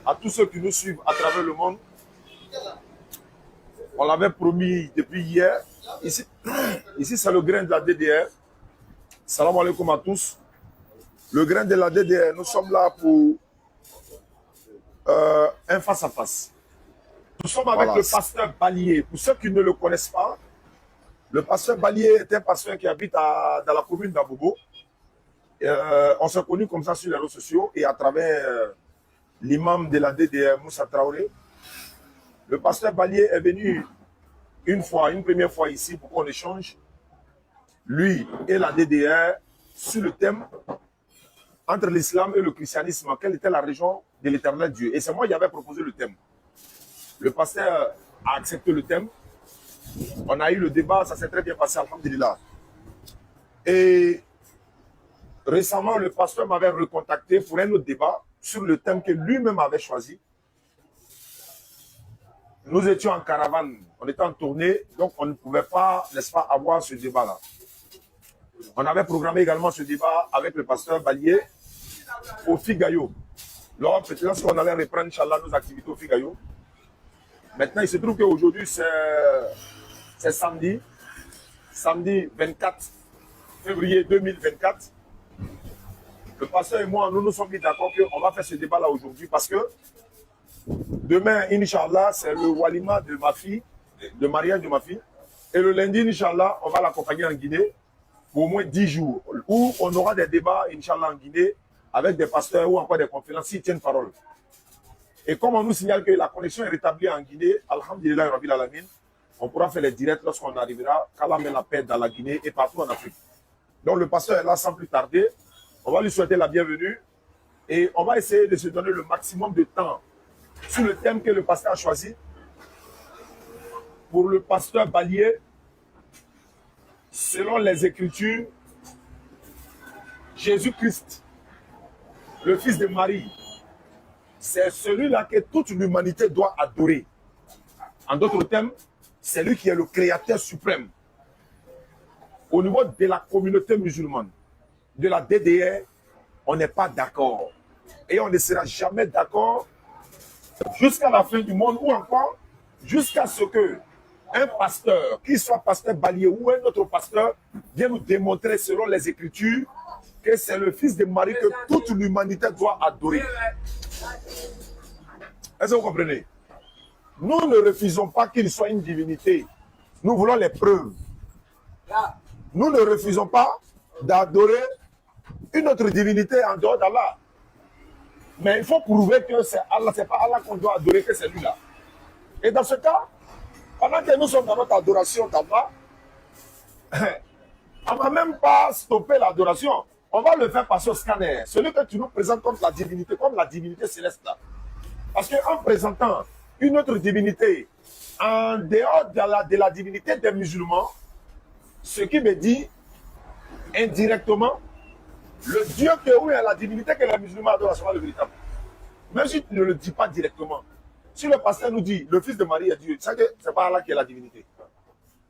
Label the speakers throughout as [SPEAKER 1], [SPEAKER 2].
[SPEAKER 1] à tous ceux qui nous suivent à travers le monde. On l'avait promis depuis hier. Ici c'est le grain de la DDR. Salam alaikum à tous. Le grain de la DDR, nous sommes là pour un face-à-face. Nous sommes avec le pasteur Balié. Pour ceux qui ne le connaissent pas, le pasteur Balié est un pasteur qui habite dans la commune d'Abobo. On s'est connus comme ça sur les réseaux sociaux et à travers l'imam de la DDR, Moussa Traoré. Le pasteur Balié est venu une première fois ici pour qu'on échange, lui et la DDR, sur le thème entre l'islam et le christianisme, quelle était la région de l'éternel Dieu. Et c'est moi qui avais proposé le thème. Le pasteur a accepté le thème. On a eu le débat, ça s'est très bien passé, alhamdulillah. Et récemment, le pasteur m'avait recontacté pour un autre débat sur le thème que lui-même avait choisi. Nous étions en caravane, on était en tournée, donc on ne pouvait pas, n'est-ce pas, avoir ce débat-là. On avait programmé également ce débat avec le pasteur Balié au Figayo. Lorsqu'on allait reprendre, Inch'Allah, nos activités au Figayo. Maintenant, il se trouve qu'aujourd'hui, c'est samedi 24 février 2024. Le pasteur et moi, nous nous sommes mis d'accord qu'on va faire ce débat-là aujourd'hui parce que demain, Inch'Allah, c'est le walima de ma fille, le mariage de ma fille. Et le lundi, Inch'Allah, on va l'accompagner en Guinée pour au moins 10 jours, où on aura des débats, Inch'Allah, en Guinée, avec des pasteurs ou encore des conférences, s'ils tiennent parole. Et comme on nous signale que la connexion est rétablie en Guinée, alhamdulillah, Rabbil Alamin, on pourra faire les directs lorsqu'on arrivera, qu'Allah met la paix dans la Guinée et partout en Afrique. Donc le pasteur est là sans plus tarder. On va lui souhaiter la bienvenue et on va essayer de se donner le maximum de temps sur le thème que le pasteur a choisi. Pour le pasteur Balié, selon les Écritures, Jésus-Christ, le fils de Marie, c'est celui-là que toute l'humanité doit adorer. En d'autres termes, c'est lui qui est le créateur suprême. Au niveau de la communauté musulmane, de la DDR, on n'est pas d'accord. Et on ne sera jamais d'accord jusqu'à la fin du monde ou encore jusqu'à ce que un pasteur, qu'il soit pasteur Balié ou un autre pasteur, vienne nous démontrer selon les Écritures que c'est le fils de Marie que toute l'humanité doit adorer. Est-ce que vous comprenez? Nous ne refusons pas qu'il soit une divinité. Nous voulons les preuves. Nous ne refusons pas d'adorer une autre divinité en dehors d'Allah. Mais il faut prouver que c'est Allah, c'est pas Allah qu'on doit adorer, que c'est lui là. Et dans ce cas, pendant que nous sommes dans notre adoration d'Allah, on ne va même pas stopper l'adoration. On va le faire passer au scanner. Celui que tu nous présentes comme la divinité céleste là. Parce qu'en présentant une autre divinité en dehors de la divinité des musulmans, ce qui me dit indirectement, le Dieu que oui, la divinité que les musulmans adorent sera le véritable. Même si tu ne le dis pas directement. Si le pasteur nous dit le fils de Marie est Dieu, c'est que ce n'est pas Allah qui est la divinité.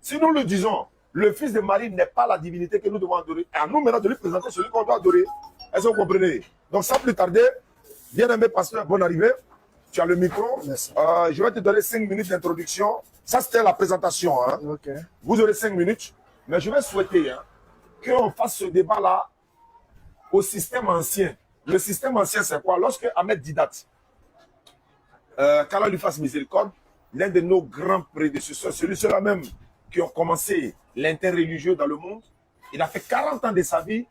[SPEAKER 1] Si nous le disons, le fils de Marie n'est pas la divinité que nous devons adorer, à nous maintenant de lui présenter celui qu'on doit adorer. Est-ce que vous comprenez? Donc sans plus tarder, bien-aimé pasteur, bonne arrivée. Tu as le micro. Je vais te donner 5 minutes d'introduction. Ça, c'était la présentation. Hein.
[SPEAKER 2] Okay.
[SPEAKER 1] Vous aurez 5 minutes. Mais je vais souhaiter qu'on fasse ce débat-là au système ancien. Le système ancien, c'est quoi? Lorsque Ahmed Didat, qu'Allah lui fasse miséricorde, l'un de nos grands prédécesseurs, celui-là même qui ont commencé l'interreligieux dans le monde, il a fait 40 ans de sa vie,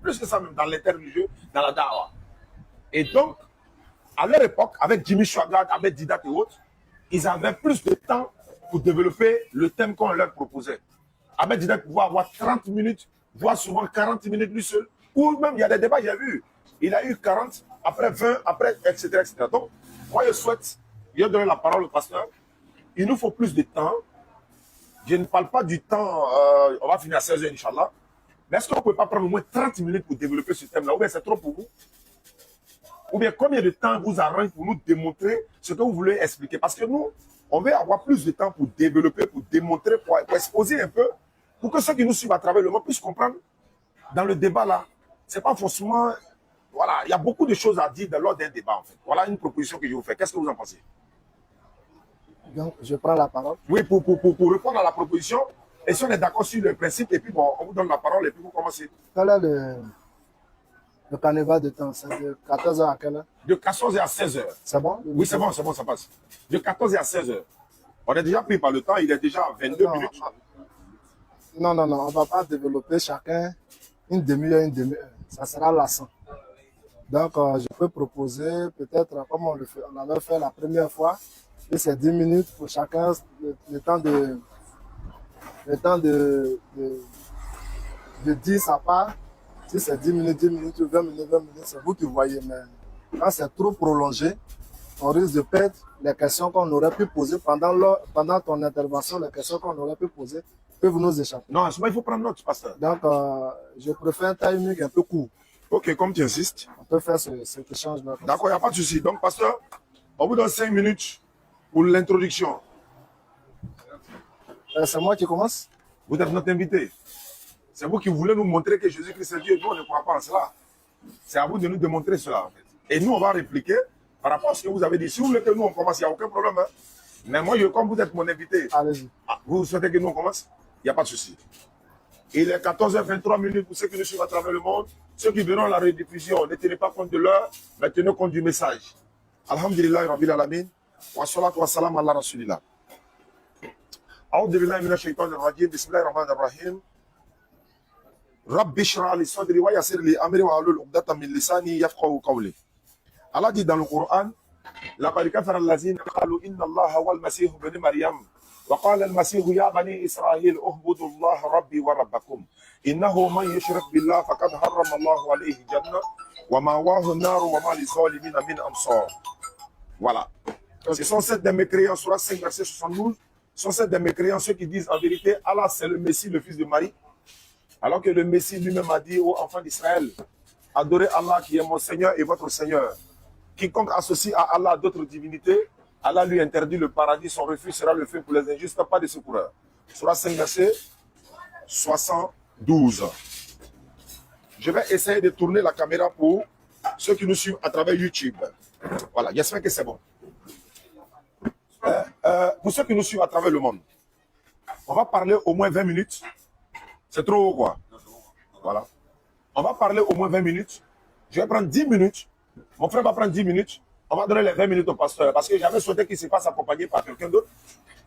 [SPEAKER 1] plus que ça même, dans l'interreligieux, dans la Dawa. Et donc, à leur époque, avec Jimmy Swaggart, Ahmed Didat et autres, ils avaient plus de temps pour développer le thème qu'on leur proposait. Ahmed Didat pouvait avoir 30 minutes, voire souvent 40 minutes lui seul, ou même il y a des débats, j'ai vu, il a eu 40, après 20, après, etc. etc. Donc, moi je souhaite, je vais donner la parole au pasteur, il nous faut plus de temps. Je ne parle pas du temps, on va finir à 16h, Inch'Allah, mais est-ce qu'on ne peut pas prendre au moins 30 minutes pour développer ce thème-là, ou bien c'est trop pour vous? Ou bien combien de temps vous arrange pour nous démontrer ce que vous voulez expliquer? Parce que nous, on veut avoir plus de temps pour développer, pour démontrer, pour exposer un peu, pour que ceux qui nous suivent à travers le monde puissent comprendre dans le débat là. Ce n'est pas forcément Voilà, il y a beaucoup de choses à dire dans lors d'un débat, en fait. Voilà une proposition que je vous fais. Qu'est-ce que vous en pensez?
[SPEAKER 2] Donc, je prends la parole.
[SPEAKER 1] Oui, pour répondre à la proposition, et si on est d'accord sur le principe, et puis bon, on vous donne la parole, et puis vous commencez.
[SPEAKER 2] Quel est le carnaval de temps? C'est de 14h à quelle heure?
[SPEAKER 1] De 14h à 16h.
[SPEAKER 2] C'est bon?
[SPEAKER 1] Oui, c'est bon, ça passe. De 14h à 16h. On est déjà pris par le temps, il est déjà 22 minutes.
[SPEAKER 2] Non, on ne va pas développer chacun une demi-heure, une demi-heure. Ça sera lassant. Donc, je peux proposer peut-être, comme on avait fait la première fois, et c'est 10 minutes pour chacun, le temps de dire sa part. Si c'est 10 minutes, 20 minutes, c'est vous qui voyez. Mais quand c'est trop prolongé, on risque de perdre les questions qu'on aurait pu poser pendant ton intervention. Les questions qu'on aurait pu poser peuvent nous échapper.
[SPEAKER 1] Non, il faut prendre note, pasteur.
[SPEAKER 2] Donc, je préfère un timing un peu court.
[SPEAKER 1] Ok, comme tu insistes.
[SPEAKER 2] On peut faire cet échange-là.
[SPEAKER 1] D'accord, il n'y a pas de souci. Donc, pasteur, on vous donne 5 minutes pour l'introduction.
[SPEAKER 2] C'est moi qui commence?
[SPEAKER 1] Vous êtes notre invité. C'est vous qui voulez nous montrer que Jésus-Christ est Dieu. Nous, on ne croit pas en cela. C'est à vous de nous démontrer cela, en fait. Et nous, on va répliquer par rapport à ce que vous avez dit. Si vous voulez que nous, on commence, il n'y a aucun problème. Hein. Mais moi, comme vous êtes mon invité, vous souhaitez que nous, on commence? Il n'y a pas de souci. Il est 14h23 pour ceux qui nous suivent à travers le monde. Ceux qui verront la rediffusion, ne tenez pas compte de l'heure, mais tenez compte du message. Alhamdulillah, Rabbil Alamin. Wa salatu wa salam ala Rasulillah. A'udhu billahi minash shaitanir rajim. Bismillahir rahmanir rahim. Rabbi shrah li sadri wa yassir li amri wa hlul 'uqdatam min lisani yafqahu qawli. Allah dit dans le Coran, laqad kafara allazina qalu inna Allaha wal masih ibn Maryam. وقال المسيح يا بني إسرائيل اعبدوا الله ربي وربكم إنه من يشرك بالله فقد حرم الله عليه الجنة ومأواه النار وما للظالمين من أنصار. Voilà. Ce sont sept des mécréants, Surah 5, verset 72. Ce sont sept des mécréants, ceux qui disent en vérité, Allah c'est le Messie, le fils de Marie. Alors que le Messie lui-même a dit aux enfants d'Israël, adorez Allah qui est mon Seigneur et votre Seigneur. Quiconque associe à Allah d'autres divinités, Allah lui interdit le paradis, son refus sera le feu pour les injustes, pas de secoureurs. Surah 5, verset 72. Je vais essayer de tourner la caméra pour ceux qui nous suivent à travers YouTube. Voilà, j'espère que c'est bon. Pour ceux qui nous suivent à travers le monde, on va parler au moins 20 minutes. C'est trop haut, quoi. Voilà. On va parler au moins 20 minutes. Je vais prendre 10 minutes. Mon frère va prendre 10 minutes. On va donner les 20 minutes au pasteur parce que j'avais souhaité qu'il se fasse accompagner par quelqu'un d'autre.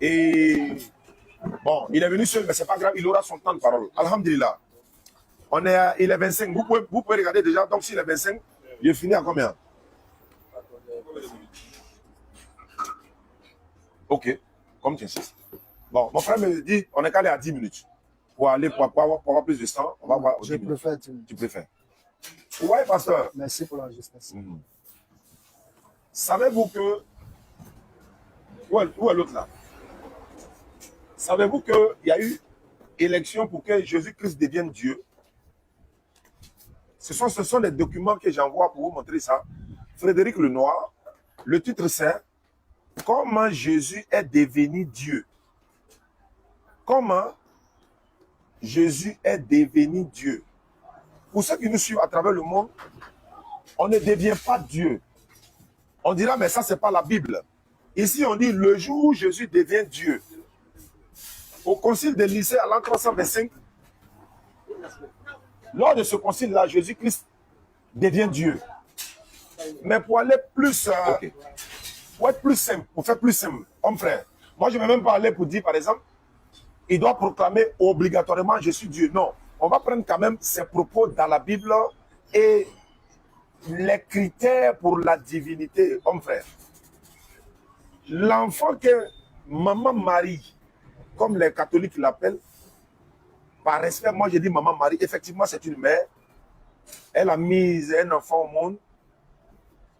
[SPEAKER 1] Et bon, il est venu seul, mais c'est pas grave, il aura son temps de parole. Alhamdulillah. Il est 25. Vous pouvez regarder déjà. Donc, s'il est 25, il finit à combien? Ok, comme tu insistes. Bon, mon frère me dit, on est calé à 10 minutes. Pour avoir plus de temps, on va voir.
[SPEAKER 2] Je préfère 10 minutes.
[SPEAKER 1] Tu préfères. Ouais, pasteur.
[SPEAKER 2] Merci pour la justesse.
[SPEAKER 1] Savez-vous que... Où est l'autre là? Savez-vous qu'il y a eu élection pour que Jésus-Christ devienne Dieu? Ce sont les documents que j'envoie pour vous montrer ça. Frédéric Lenoir, le titre c'est « Comment Jésus est devenu Dieu ?» Comment Jésus est devenu Dieu? Pour ceux qui nous suivent à travers le monde, on ne devient pas Dieu. On dira, mais ça, c'est pas la Bible. Ici, on dit, le jour où Jésus devient Dieu. Au concile de Nicée, à l'an 325, lors de ce concile-là, Jésus-Christ devient Dieu. Mais pour aller plus... pour être plus simple, pour faire plus simple, homme frère, moi, je ne vais même pas aller pour dire, par exemple, il doit proclamer obligatoirement, je suis Dieu. Non, on va prendre quand même ses propos dans la Bible et les critères pour la divinité, homme frère. L'enfant que maman Marie, comme les catholiques l'appellent, par respect, moi je dis maman Marie, effectivement c'est une mère. Elle a mis un enfant au monde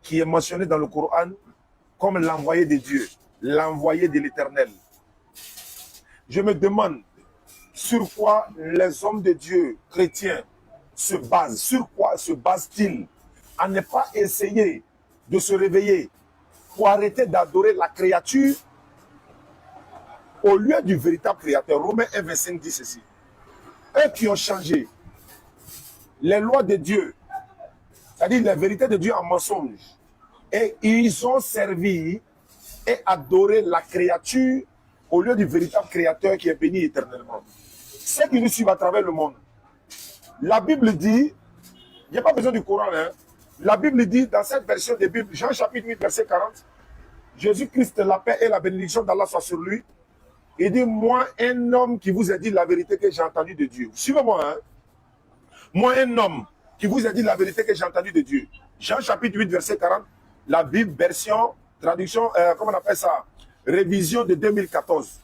[SPEAKER 1] qui est mentionné dans le Coran comme l'envoyé de Dieu, l'envoyé de l'Éternel. Je me demande sur quoi les hommes de Dieu chrétiens se basent, sur quoi se basent-ils à ne pas essayer de se réveiller pour arrêter d'adorer la créature au lieu du véritable créateur. Romains 1,25 dit ceci. Eux qui ont changé les lois de Dieu, c'est-à-dire la vérité de Dieu en mensonge. Et ils ont servi et adoré la créature au lieu du véritable créateur qui est béni éternellement. Ceux qui nous suivent à travers le monde, la Bible dit, il n'y a pas besoin du Coran, hein. La Bible dit dans cette version de Bible, Jean chapitre 8, verset 40, Jésus-Christ, la paix et la bénédiction d'Allah soit sur lui. Il dit, moi, un homme qui vous a dit la vérité que j'ai entendue de Dieu. Suivez-moi, hein. Moi, un homme qui vous a dit la vérité que j'ai entendue de Dieu. Jean chapitre 8, verset 40, la Bible, version, traduction, comment on appelle ça? Révision de 2014.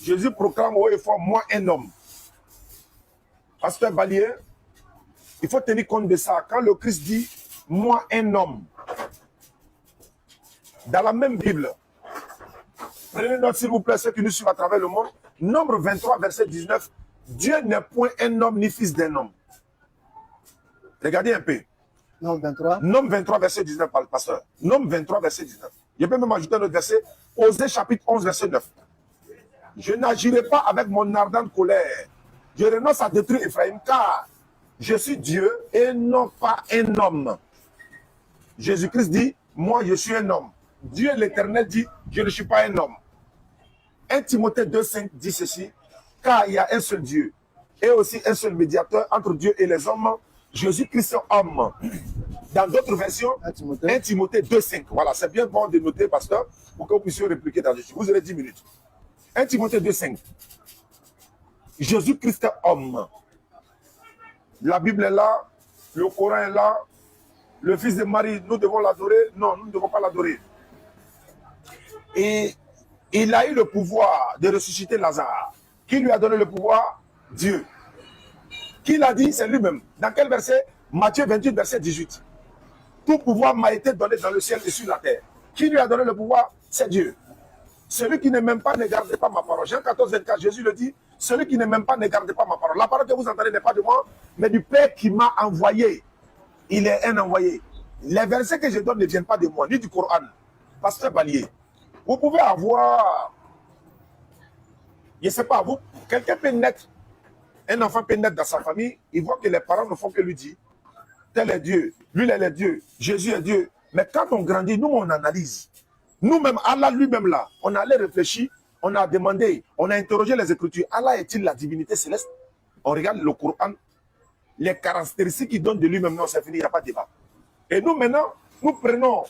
[SPEAKER 1] Jésus proclame haut et fort, moi, un homme. Pasteur Balier, il faut tenir compte de ça. Quand le Christ dit, moi, un homme, dans la même Bible, prenez note s'il vous plaît, ceux qui nous suivent à travers le monde, Nombre 23, verset 19, Dieu n'est point un homme ni fils d'un homme. Regardez un peu.
[SPEAKER 2] Nombre 23.
[SPEAKER 1] Nombre 23, verset 19, pasteur. Nombre 23, verset 19. Je peux même ajouter un autre verset. Osée chapitre 11, verset 9. Je n'agirai pas avec mon ardente colère. Je renonce à détruire Ephraïm, car je suis Dieu et non pas un homme. Jésus-Christ dit, moi je suis un homme. Dieu l'Éternel dit, je ne suis pas un homme. 1 Timothée 2,5 dit ceci, car il y a un seul Dieu et aussi un seul médiateur entre Dieu et les hommes, Jésus-Christ homme. Dans d'autres versions, 1 Timothée 2,5. Voilà, c'est bien bon de noter, pasteur, pour que vous puissiez répliquer dans-dessus. Vous aurez 10 minutes. 1 Timothée 2,5. Jésus-Christ homme. La Bible est là, le Coran est là, le fils de Marie, nous devons l'adorer. Non, nous ne devons pas l'adorer. Et il a eu le pouvoir de ressusciter Lazare. Qui lui a donné le pouvoir? Dieu. Qui l'a dit? C'est lui-même. Dans quel verset? Matthieu 28, verset 18. Tout pouvoir m'a été donné dans le ciel et sur la terre. Qui lui a donné le pouvoir? C'est Dieu. Celui qui ne m'aime pas, ne garde pas ma parole. Jean 14, 24, Jésus le dit, celui qui ne m'aime pas, ne garde pas ma parole. La parole que vous entendez n'est pas de moi, mais du Père qui m'a envoyé. Il est un envoyé. Les versets que je donne ne viennent pas de moi, ni du Coran. Pasteur Balier, vous pouvez avoir, je ne sais pas, vous, quelqu'un peut naître, un enfant peut naître dans sa famille, il voit que les parents ne font que lui dire, tel est Dieu, lui il est Dieu, Jésus est Dieu. Mais quand on grandit, nous on analyse. Nous-mêmes, Allah lui-même là, on allait réfléchir, on a demandé, on a interrogé les Écritures. Allah est-il la divinité céleste? On regarde le Coran, les caractéristiques qu'il donne de lui-même, non, c'est fini, il n'y a pas de débat. Et nous maintenant, nous prenons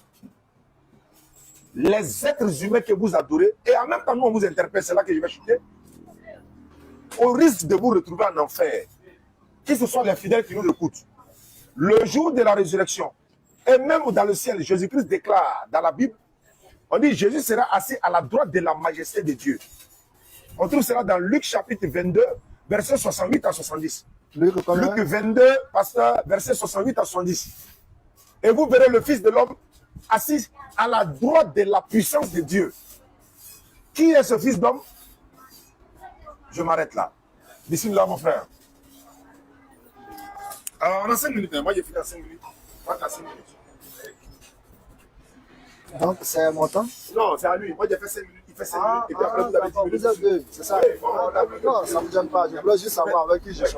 [SPEAKER 1] les êtres humains que vous adorez, et en même temps, nous on vous interpelle, c'est là que je vais chuter. Au risque de vous retrouver en enfer, que ce soit les fidèles qui nous écoutent, le jour de la résurrection, et même dans le ciel, Jésus-Christ déclare dans la Bible, on dit Jésus sera assis à la droite de la majesté de Dieu. On trouve cela dans Luc chapitre 22, versets 68 à 70. Luc 22, pasteur, versets 68 à 70. Et vous verrez le Fils de l'homme assis à la droite de la puissance de Dieu. Qui est ce Fils d'homme? Je m'arrête là. Bismillah, mon frère. Alors, on a 5 minutes. Moi, j'ai fini à 5 minutes. Moi, t'as 5 minutes.
[SPEAKER 2] Donc, c'est mon temps?
[SPEAKER 1] Non, c'est à lui. Moi, j'ai fait 5 minutes. Il fait 5 minutes. Et puis après, vous avez 10 minutes.
[SPEAKER 2] Vous êtes deux, c'est ça?
[SPEAKER 1] Oui, bon,
[SPEAKER 2] non, ça ne me gêne pas. Je voulais juste savoir avec qui je suis.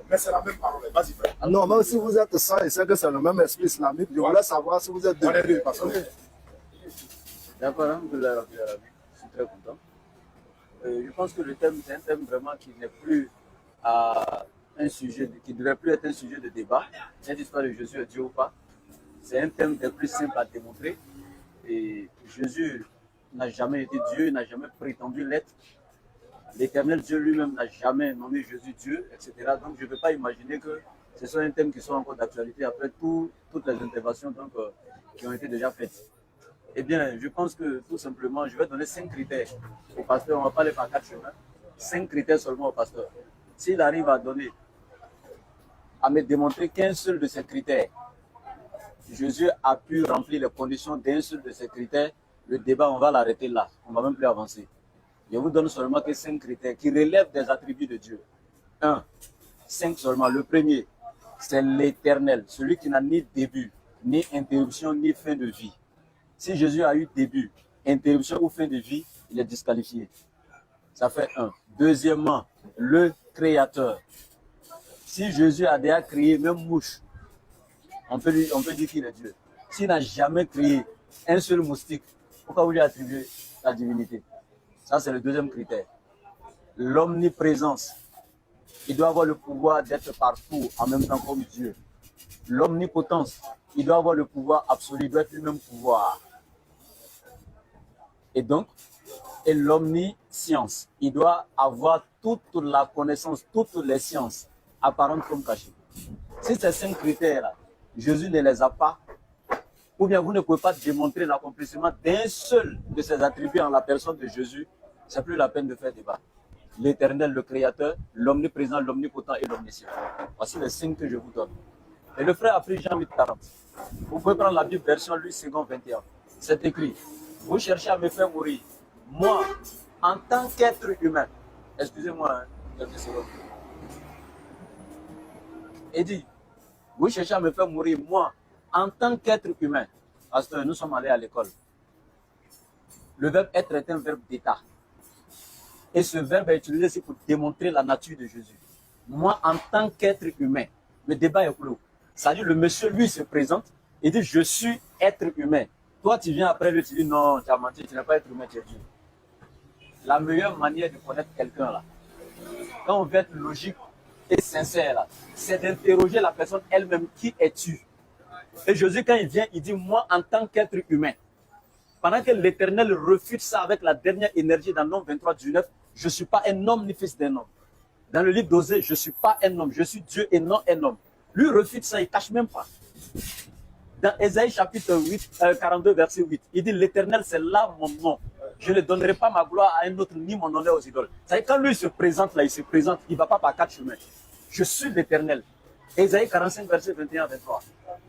[SPEAKER 1] Mais c'est la même parole. Vas-y, frère.
[SPEAKER 2] Non, même si vous êtes 100 et c'est que c'est le même esprit islamique, je voulais savoir si vous êtes deux.
[SPEAKER 1] On est deux, parce que...
[SPEAKER 3] D'accord, je suis très content. Je pense que le thème, c'est un thème vraiment qui n'est plus un sujet, qui ne devrait plus être un sujet de débat. Cette histoire de Jésus est Dieu ou pas, c'est un thème des plus simples à démontrer. Et Jésus n'a jamais été Dieu, il n'a jamais prétendu l'être. L'Éternel Dieu lui-même n'a jamais nommé Jésus Dieu, etc. Donc je ne peux pas imaginer que ce soit un thème qui soit encore d'actualité après toutes les interventions qui ont été déjà faites. Eh bien, je pense que tout simplement, je vais donner 5 critères au pasteur. On va parler par 4 chemins. 5 critères seulement au pasteur. S'il arrive à me démontrer qu'un seul de ces critères, Jésus a pu remplir les conditions d'un seul de ces critères, le débat, on va l'arrêter là. On ne va même plus avancer. Je vous donne seulement que 5 critères qui relèvent des attributs de Dieu. 1, 5 seulement. Le premier, c'est l'éternel, celui qui n'a ni début, ni interruption, ni fin de vie. Si Jésus a eu début, interruption ou fin de vie, il est disqualifié. Ça fait 1. Deuxièmement, le Créateur. Si Jésus a déjà créé même mouche, on peut dire qu'il est Dieu. S'il n'a jamais créé un seul moustique, pourquoi vous lui attribuez la divinité? Ça, c'est le deuxième critère. L'omniprésence. Il doit avoir le pouvoir d'être partout en même temps comme Dieu. L'omnipotence. Il doit avoir le pouvoir absolu, il doit être lui-même pouvoir. Et donc, et l'omniscience. Il doit avoir toute la connaissance, toutes les sciences, apparentes comme cachées. Si ces 5 critères-là, Jésus ne les a pas, ou bien vous ne pouvez pas démontrer l'accomplissement d'un seul de ces attributs en la personne de Jésus, c'est plus la peine de faire débat. L'Éternel, le Créateur, l'Omniprésent, l'Omnipotent et l'Omniscient. Voici les 5 que je vous donne. Et le frère a pris Jean 8,40. Vous pouvez prendre la Bible version Louis II 21. C'est écrit, vous cherchez à me faire mourir, moi, en tant qu'être humain. Excusez-moi, quelques secondes. Et dit, vous cherchez à me faire mourir, moi, en tant qu'être humain. Parce que nous sommes allés à l'école. Le verbe être est un verbe d'état. Et ce verbe est utilisé ici pour démontrer la nature de Jésus. Moi, en tant qu'être humain, le débat est clos. C'est-à-dire, le monsieur, lui, se présente et dit, je suis être humain. Toi, tu viens après lui, tu dis, non, tu as menti, tu n'es pas être humain, tu es Dieu. La meilleure manière de connaître quelqu'un, là, quand on veut être logique et sincère, là, c'est d'interroger la personne elle-même, qui es-tu? Et Jésus, quand il vient, il dit, moi, en tant qu'être humain, pendant que l'Éternel refute ça avec la dernière énergie dans Nom 23 du 9, je ne suis pas un homme ni fils d'un homme. Dans le livre d'Osée, je ne suis pas un homme, je suis Dieu et non un homme. Lui refute ça, il ne cache même pas. Dans Ésaïe chapitre 42, verset 8, il dit, l'Éternel, c'est là mon nom. Je ne donnerai pas ma gloire à un autre, ni mon honneur aux idoles. C'est quand lui se présente là, il se présente, il ne va pas par 4 chemins. Je suis l'Éternel. Ésaïe 45, verset 21 à 23.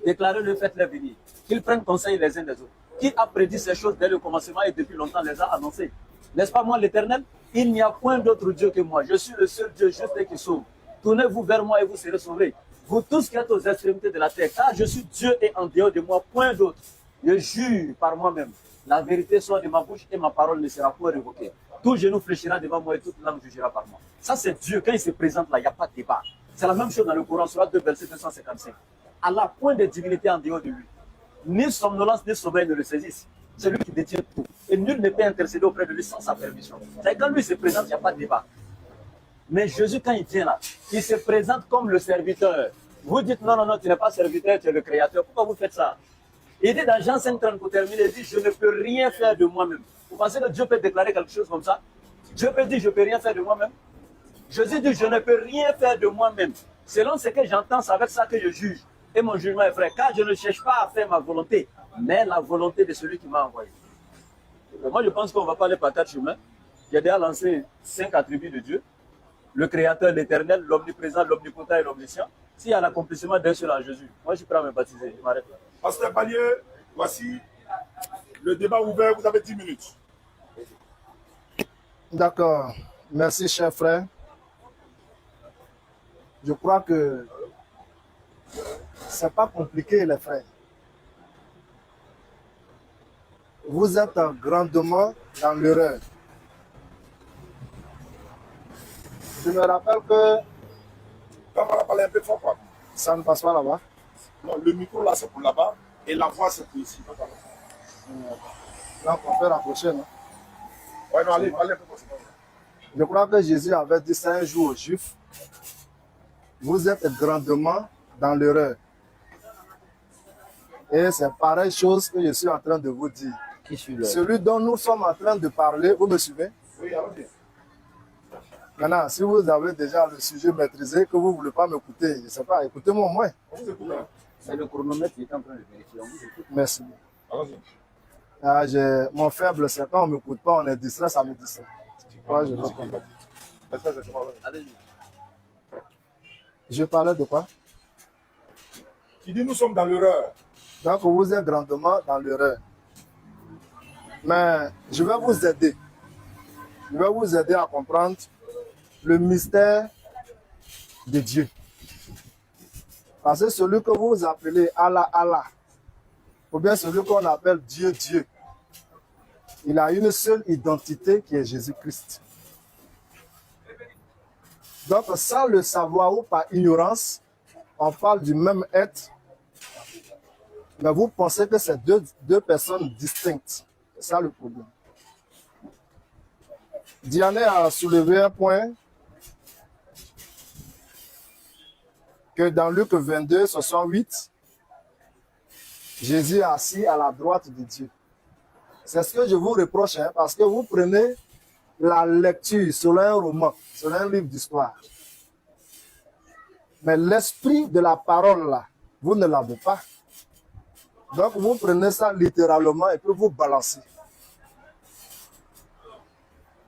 [SPEAKER 3] Déclarez-le, faites-les venir. Qu'ils prennent conseil les uns des autres. Qui a prédit ces choses dès le commencement et depuis longtemps les a annoncées? N'est-ce pas moi l'Éternel? Il n'y a point d'autre Dieu que moi. Je suis le seul Dieu juste et qui sauve. Tournez-vous vers moi et vous serez sauvés. Vous tous qui êtes aux extrémités de la terre, car je suis Dieu et en dehors de moi, point d'autre. Je jure par moi-même. La vérité sort de ma bouche et ma parole ne sera point révoquée. Tout genou fléchira devant moi et toute langue jugera par moi. Ça, c'est Dieu. Quand il se présente là, il n'y a pas de débat. C'est la même chose dans le Coran, sur 2, verset 255. Allah, point de divinité en dehors de lui. Ni somnolence, ni sommeil ne le saisissent. C'est lui qui détient tout. Et nul ne peut intercéder auprès de lui sans sa permission. C'est quand lui se présente, il n'y a pas de débat. Mais Jésus, quand il vient là, il se présente comme le serviteur. Vous dites non, non, non, tu n'es pas serviteur, tu es le créateur. Pourquoi vous faites ça? Il dit dans Jean 5,30 pour terminer, il dit, je ne peux rien faire de moi-même. Vous pensez que Dieu peut déclarer quelque chose comme ça? Dieu peut dire, je ne peux rien faire de moi-même. Jésus dit, je ne peux rien faire de moi-même. Selon ce que j'entends, c'est avec ça que je juge. Et mon jugement est vrai, car je ne cherche pas à faire ma volonté, mais la volonté de celui qui m'a envoyé. Et moi, je pense qu'on ne va pas aller par 4 chemins. J'ai déjà lancé 5 attributs de Dieu. Le Créateur, l'Éternel, l'Omniprésent, l'Omnipotent et l'Omniscient. S'il y a l'accomplissement d'un seul en Jésus, moi je suis prêt à me baptiser. Je m'arrête là.
[SPEAKER 1] Pasteur Balié, voici le débat ouvert, vous avez 10 minutes.
[SPEAKER 2] D'accord. Merci, cher frère. Je crois que c'est pas compliqué, les frères. Vous êtes grandement dans l'erreur. Je me rappelle que
[SPEAKER 1] On va parler un peu fort, quoi.
[SPEAKER 2] ça ne passe pas là-bas.
[SPEAKER 1] Non, le micro là, c'est pour là-bas, et la voix, c'est pour ici.
[SPEAKER 2] Donc on peut rapprocher, non?
[SPEAKER 1] Ouais, non, allez, allez.
[SPEAKER 2] Je crois que Jésus avait dit ça un jour aux Juifs. Vous êtes grandement dans l'erreur. Et c'est pareille chose que je suis en train de vous dire.
[SPEAKER 3] Qui suit là?
[SPEAKER 2] Celui dont nous sommes en train de parler, vous me suivez?
[SPEAKER 1] Oui, allez.
[SPEAKER 2] Maintenant, si vous avez déjà le sujet maîtrisé, que vous ne voulez pas m'écouter, je ne sais pas, écoutez-moi au moins.
[SPEAKER 1] On vous écoute, hein.
[SPEAKER 3] C'est le chronomètre qui est en train de vérifier. On vous écoute.
[SPEAKER 2] Merci.
[SPEAKER 1] Allons-y.
[SPEAKER 2] Ah, mon faible, c'est quand on ne m'écoute pas, on est distrait, ça me distrait. Ouais, je comprends.
[SPEAKER 3] Allez-y.
[SPEAKER 2] Je parlais de quoi?
[SPEAKER 1] Tu dis, nous sommes dans l'erreur.
[SPEAKER 2] Donc, vous êtes grandement dans l'erreur. Mais je vais vous aider. Je vais vous aider à comprendre le mystère de Dieu. Parce que celui que vous appelez Allah, Allah, ou bien celui qu'on appelle Dieu, Dieu, il a une seule identité qui est Jésus-Christ. Donc, sans le savoir ou par ignorance, on parle du même être, mais vous pensez que c'est deux personnes distinctes. C'est ça le problème. Diane a soulevé un point que dans Luc 22, 68, Jésus est assis à la droite de Dieu. C'est ce que je vous reproche, hein, parce que vous prenez la lecture sur un roman, sur un livre d'histoire. Mais l'esprit de la parole, là, vous ne l'avez pas. Donc, vous prenez ça littéralement et puis vous balancez.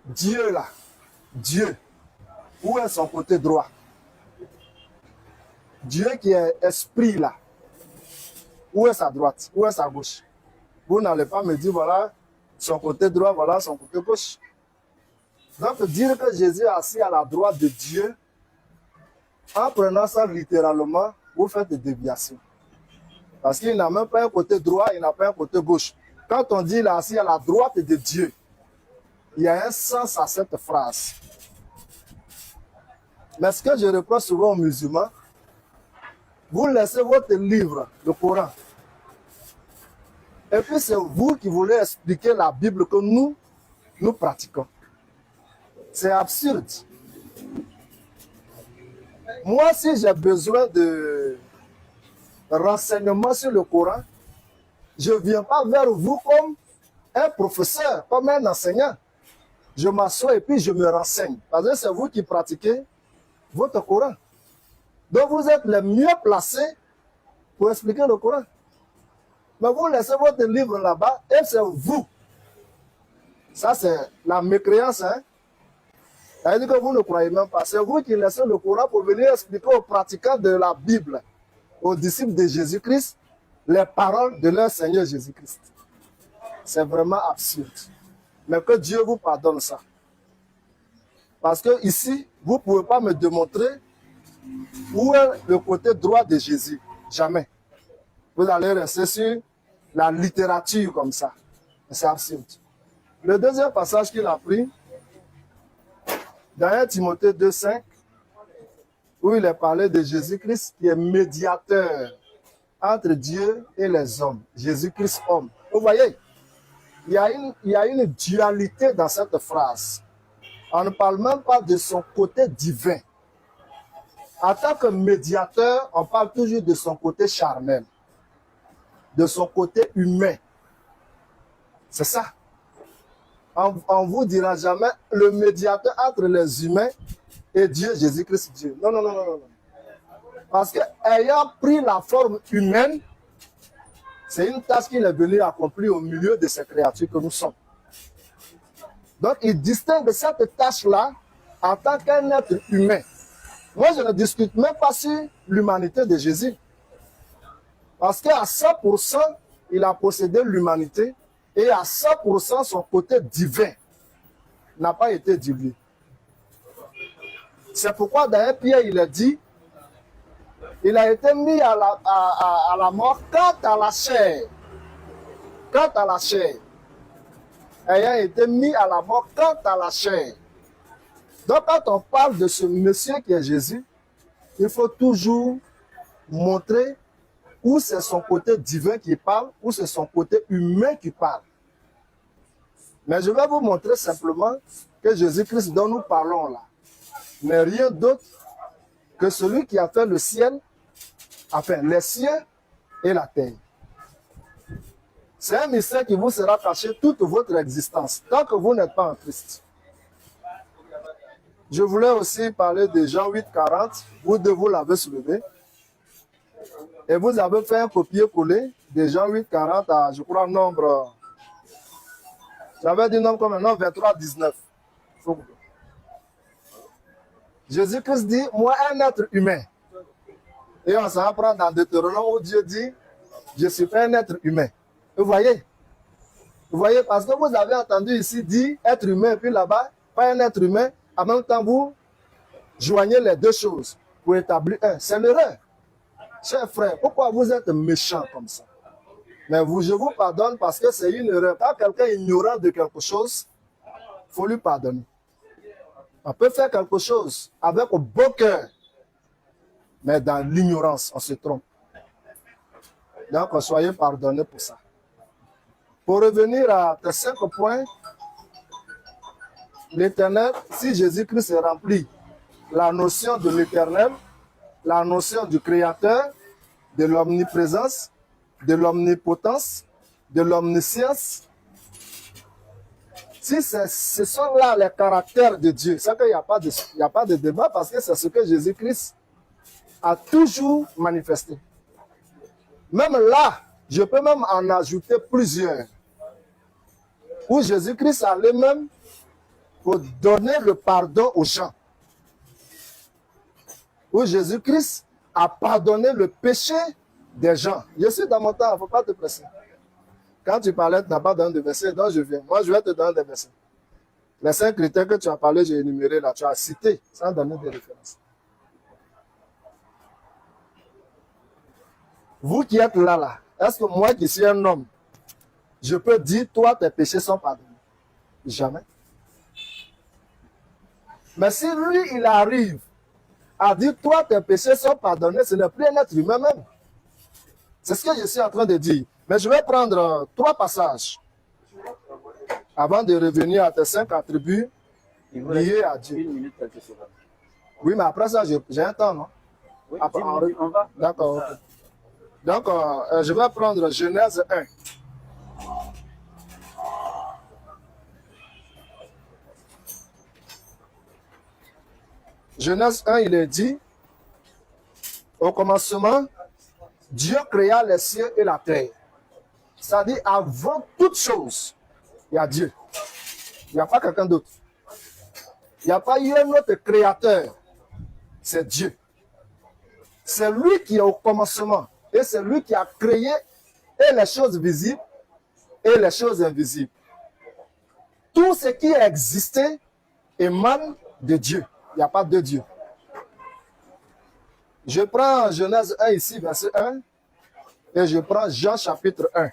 [SPEAKER 2] Dieu, là, Dieu, où est son côté droit? Dieu qui est esprit, là, où est sa droite? Où est sa gauche? Vous n'allez pas me dire, voilà, son côté droit, voilà, son côté gauche. Donc, dire que Jésus est assis à la droite de Dieu, en prenant ça littéralement, vous faites des déviations. Parce qu'il n'a même pas un côté droit, il n'a pas un côté gauche. Quand on dit qu'il est assis à la droite de Dieu, il y a un sens à cette phrase. Mais ce que je reproche souvent aux musulmans, vous laissez votre livre, le Coran. Et puis c'est vous qui voulez expliquer la Bible que nous pratiquons. C'est absurde. Moi, si j'ai besoin de renseignements sur le Coran, je ne viens pas vers vous comme un professeur, comme un enseignant. Je m'assois et puis je me renseigne. Parce que c'est vous qui pratiquez votre Coran. Donc vous êtes les mieux placés pour expliquer le Coran. Mais vous laissez votre livre là-bas et c'est vous. Ça, c'est la mécréance. Hein? Ça veut dire que vous ne croyez même pas. C'est vous qui laissez le Coran pour venir expliquer aux pratiquants de la Bible, aux disciples de Jésus-Christ, les paroles de leur Seigneur Jésus-Christ. C'est vraiment absurde. Mais que Dieu vous pardonne ça. Parce que ici, vous ne pouvez pas me démontrer où est le côté droit de Jésus. Jamais. Vous allez rester sur la littérature comme ça. C'est absurde. Le deuxième passage qu'il a pris, dans 1 Timothée 2,5, où il est parlé de Jésus-Christ qui est médiateur entre Dieu et les hommes. Jésus-Christ homme. Vous voyez, il y a une dualité dans cette phrase. On ne parle même pas de son côté divin. En tant que médiateur, on parle toujours de son côté charnel, de son côté humain. C'est ça. On ne vous dira jamais le médiateur entre les humains et Dieu, Jésus-Christ, Dieu. Non, non, non, non, non. Parce qu'ayant pris la forme humaine, c'est une tâche qu'il est venu accomplir au milieu de ces créatures que nous sommes. Donc, il distingue cette tâche-là en tant qu'un être humain. Moi, je ne discute même pas sur l'humanité de Jésus. Parce qu'à 100%, il a possédé l'humanité et à 100%, son côté divin n'a pas été dilué. C'est pourquoi dans 1 Pierre, il a dit, il a été mis à la mort quant à la chair. Quant à la chair. Ayant été mis à la mort quant à la chair. Donc quand on parle de ce monsieur qui est Jésus, il faut toujours montrer où c'est son côté divin qui parle, où c'est son côté humain qui parle. Mais je vais vous montrer simplement que Jésus-Christ dont nous parlons là n'est rien d'autre que celui qui a fait le ciel, enfin les cieux et la terre. C'est un mystère qui vous sera caché toute votre existence, tant que vous n'êtes pas en Christ. Je voulais aussi parler de Jean 8, 40. Vous deux, vous l'avez soulevé. Et vous avez fait un copier-coller de Jean 8, 40 à, je crois, nombre... J'avais dit nombre comme un nombre 23, 19. Jésus-Christ dit, moi, un être humain. Et on s'en apprend dans Deutéronome où Dieu dit, je suis un être humain. Vous voyez? Vous voyez, parce que vous avez entendu ici dire être humain, puis là-bas, pas un être humain. En même temps, vous joignez les deux choses pour établir un. C'est l'erreur. Chers frères, pourquoi vous êtes méchants comme ça? Mais je vous pardonne parce que c'est une erreur. Quand quelqu'un est ignorant de quelque chose, il faut lui pardonner. On peut faire quelque chose avec un beau cœur, mais dans l'ignorance, on se trompe. Donc, soyez pardonnés pour ça. Pour revenir à tes 5 points, l'éternel, si Jésus-Christ est rempli, la notion de l'éternel, la notion du créateur, de l'omniprésence, de l'omnipotence, de l'omniscience, si ce sont là les caractères de Dieu, c'est qu'il n'y a pas de débat parce que c'est ce que Jésus-Christ a toujours manifesté. Même là, je peux même en ajouter plusieurs. Où Jésus-Christ allait même pour donner le pardon aux gens. Où Jésus-Christ a pardonné le péché des gens. Je suis dans mon temps, il ne faut pas te presser. Quand tu parlais, tu n'as pas donné de versets, donc je viens. Moi, je vais te donner des versets. Les 5 critères que tu as parlé, j'ai énuméré là, tu as cité, sans donner des références. Vous qui êtes là, est-ce que moi qui suis un homme, je peux dire, toi, tes péchés sont pardonnés? Jamais. Mais si lui, il arrive à dire, toi, tes péchés sont pardonnés, ce n'est plus un être humain même. C'est ce que je suis en train de dire. Mais je vais prendre 3 passages avant de revenir à tes 5 attributs liés à Dieu.
[SPEAKER 3] 1 minute, quelques secondes.
[SPEAKER 2] Oui, mais après ça, j'ai un temps, non?
[SPEAKER 3] Oui,
[SPEAKER 2] Après,
[SPEAKER 3] 10 minutes, on va.
[SPEAKER 2] D'accord, ok. Donc, je vais prendre Genèse 1. Genèse 1, il est dit, au commencement, Dieu créa les cieux et la terre. C'est-à-dire, avant toute chose, il y a Dieu. Il n'y a pas quelqu'un d'autre. Il n'y a pas eu un autre créateur. C'est Dieu. C'est lui qui est au commencement. Et c'est lui qui a créé et les choses visibles et les choses invisibles. Tout ce qui a existé émane de Dieu. Il n'y a pas de Dieu. Je prends Genèse 1 ici, verset 1, et je prends Jean chapitre 1.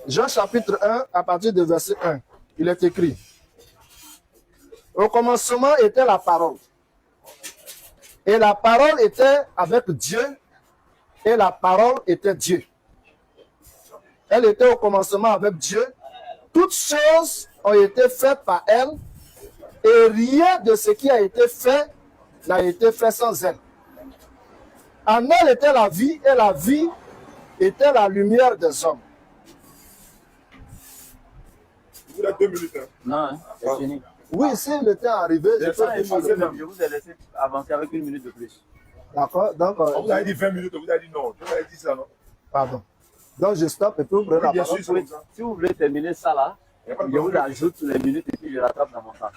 [SPEAKER 2] Jean chapitre 1, à partir de verset 1, il est écrit: au commencement était la parole. Et la parole était avec Dieu, et la parole était Dieu. Elle était au commencement avec Dieu. Toutes choses ont été faites par elle, et rien de ce qui a été fait n'a été fait sans elle. En elle était la vie, et la vie était la lumière des hommes.
[SPEAKER 1] Vous avez 2 minutes. Hein.
[SPEAKER 3] Non, hein, c'est fini.
[SPEAKER 2] Oui, si le temps est arrivé, je peux
[SPEAKER 3] Je vous ai laissé avancer avec 1 minute de plus.
[SPEAKER 2] D'accord, donc...
[SPEAKER 1] On vous avez dit 20 minutes, vous avez dit non. Je vous avais dit ça, non?
[SPEAKER 2] Pardon. Donc je stoppe et puis vous prenez la
[SPEAKER 1] bien
[SPEAKER 2] parole.
[SPEAKER 1] sûr, c'est comme ça.
[SPEAKER 3] Si vous voulez terminer ça là,
[SPEAKER 1] Y a pas de
[SPEAKER 3] je vous
[SPEAKER 1] problème.
[SPEAKER 3] ajoute les minutes et puis je rattrape dans mon temps.